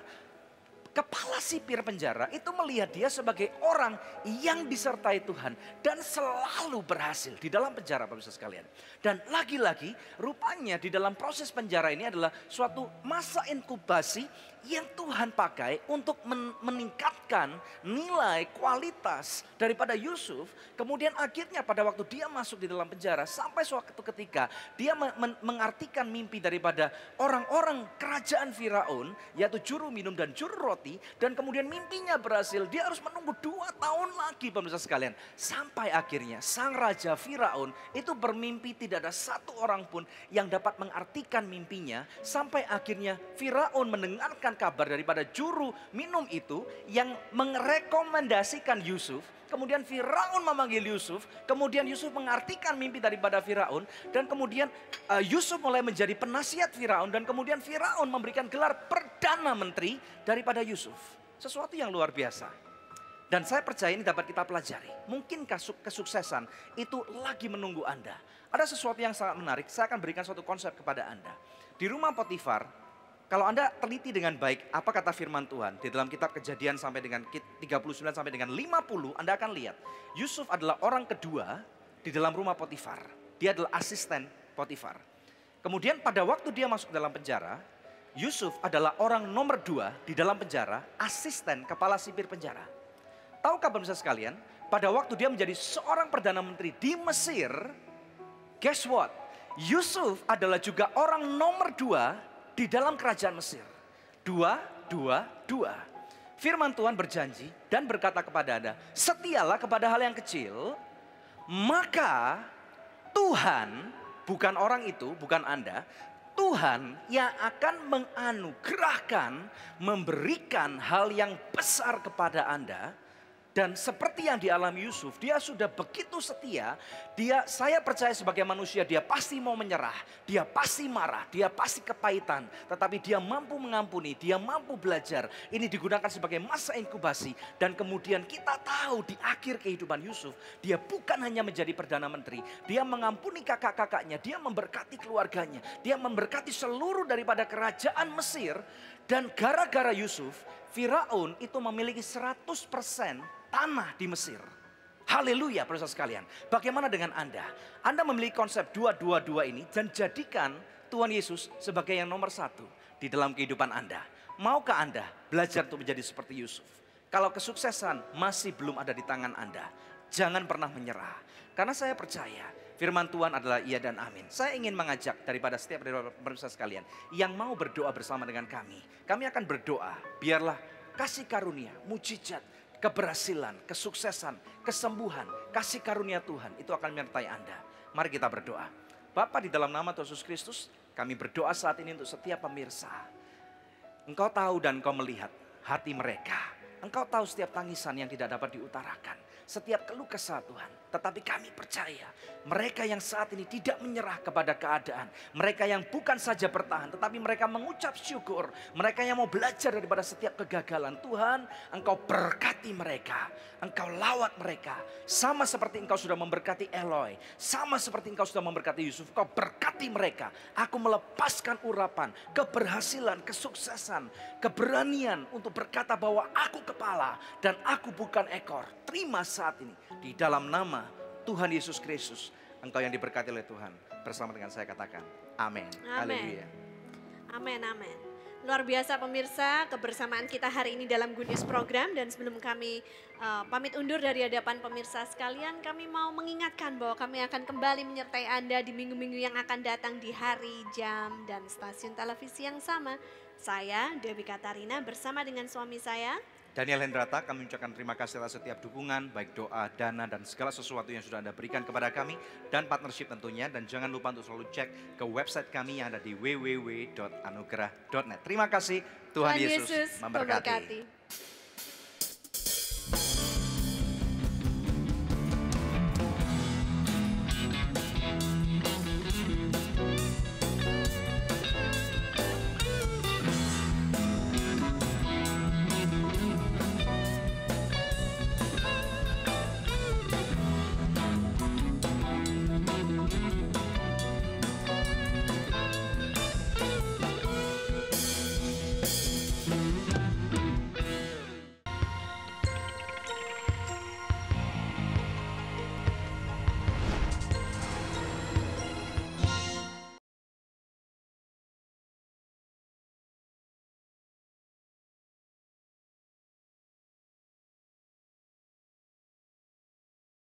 kepala sipir penjara itu melihat dia sebagai orang yang disertai Tuhan dan selalu berhasil di dalam penjara pemirsa sekalian. Dan lagi-lagi rupanya di dalam proses penjara ini adalah suatu masa inkubasi yang Tuhan pakai untuk meningkatkan nilai kualitas daripada Yusuf. Kemudian akhirnya pada waktu dia masuk di dalam penjara sampai suatu ketika dia mengartikan mimpi daripada orang-orang kerajaan Firaun, yaitu juru minum dan juru roti. Dan kemudian mimpinya berhasil, dia harus menunggu 2 tahun lagi pemirsa sekalian. Sampai akhirnya sang raja Firaun itu bermimpi tidak ada satu orang pun yang dapat mengartikan mimpinya. Sampai akhirnya Firaun mendengarkan kabar daripada juru minum itu yang merekomendasikan Yusuf. Kemudian Firaun memanggil Yusuf, kemudian Yusuf mengartikan mimpi daripada Firaun. Dan kemudian Yusuf mulai menjadi penasihat Firaun. Dan kemudian Firaun memberikan gelar Perdana Menteri daripada Yusuf. Sesuatu yang luar biasa. Dan saya percaya ini dapat kita pelajari. Mungkin kesuksesan itu lagi menunggu Anda. Ada sesuatu yang sangat menarik, saya akan berikan suatu konsep kepada Anda. Di rumah Potifar, kalau Anda teliti dengan baik apa kata firman Tuhan di dalam kitab Kejadian sampai dengan 39 sampai dengan 50, Anda akan lihat Yusuf adalah orang kedua di dalam rumah Potifar. Dia adalah asisten Potifar. Kemudian pada waktu dia masuk dalam penjara, Yusuf adalah orang nomor 2 di dalam penjara, asisten kepala sipir penjara. Tahukah pemirsa sekalian, pada waktu dia menjadi seorang Perdana Menteri di Mesir, guess what? Yusuf adalah juga orang nomor 2 di dalam kerajaan Mesir. 2. Firman Tuhan berjanji dan berkata kepada Anda, setialah kepada hal yang kecil, maka Tuhan, bukan orang itu, bukan Anda, Tuhan yang akan menganugerahkan, memberikan hal yang besar kepada Anda. Dan seperti yang dialami Yusuf, dia sudah begitu setia. Saya percaya sebagai manusia dia pasti mau menyerah. Dia pasti marah, dia pasti kepahitan. Tetapi dia mampu mengampuni, dia mampu belajar. Ini digunakan sebagai masa inkubasi. Dan kemudian kita tahu di akhir kehidupan Yusuf, dia bukan hanya menjadi Perdana Menteri. Dia mengampuni kakak-kakaknya, dia memberkati keluarganya. Dia memberkati seluruh daripada kerajaan Mesir. Dan gara-gara Yusuf, Firaun itu memiliki 100% tanah di Mesir. Haleluya, saudara sekalian. Bagaimana dengan Anda? Anda memiliki konsep 222 ini dan jadikan Tuhan Yesus sebagai yang nomor 1 di dalam kehidupan Anda. Maukah Anda belajar untuk menjadi seperti Yusuf? Kalau kesuksesan masih belum ada di tangan Anda, jangan pernah menyerah. Karena saya percaya firman Tuhan adalah iya dan amin. Saya ingin mengajak daripada setiap pemirsa sekalian yang mau berdoa bersama dengan kami. Kami akan berdoa, biarlah kasih karunia, mujizat, keberhasilan, kesuksesan, kesembuhan, kasih karunia Tuhan itu akan menyertai Anda. Mari kita berdoa. Bapa, di dalam nama Tuhan Yesus Kristus, kami berdoa saat ini untuk setiap pemirsa. Engkau tahu dan Engkau melihat hati mereka. Engkau tahu setiap tangisan yang tidak dapat diutarakan. Setiap keluh kesah Tuhan. Tetapi kami percaya mereka yang saat ini tidak menyerah kepada keadaan. Mereka yang bukan saja bertahan tetapi mereka mengucap syukur. Mereka yang mau belajar daripada setiap kegagalan. Tuhan, Engkau berkati mereka. Engkau lawat mereka. Sama seperti Engkau sudah memberkati Eloi. Sama seperti Engkau sudah memberkati Yusuf. Engkau berkati mereka. Aku melepaskan urapan, keberhasilan, kesuksesan, keberanian untuk berkata bahwa aku kepala dan aku bukan ekor. Terima saat ini di dalam nama Tuhan Yesus Kristus. Engkau yang diberkati oleh Tuhan. Bersama dengan saya katakan amin. Haleluya. Amin, amin. Luar biasa pemirsa, kebersamaan kita hari ini dalam Good News Program. Dan sebelum kami pamit undur dari hadapan pemirsa sekalian, kami mau mengingatkan bahwa kami akan kembali menyertai Anda di minggu-minggu yang akan datang di hari, jam, dan stasiun televisi yang sama. Saya, Debbie Katarina, bersama dengan suami saya, Daniel Hendrata, kami ucapkan terima kasih atas setiap dukungan, baik doa, dana, dan segala sesuatu yang sudah Anda berikan kepada kami, dan partnership tentunya. Dan jangan lupa untuk selalu cek ke website kami yang ada di www.anugerah.net. Terima kasih, Tuhan Yesus memberkati.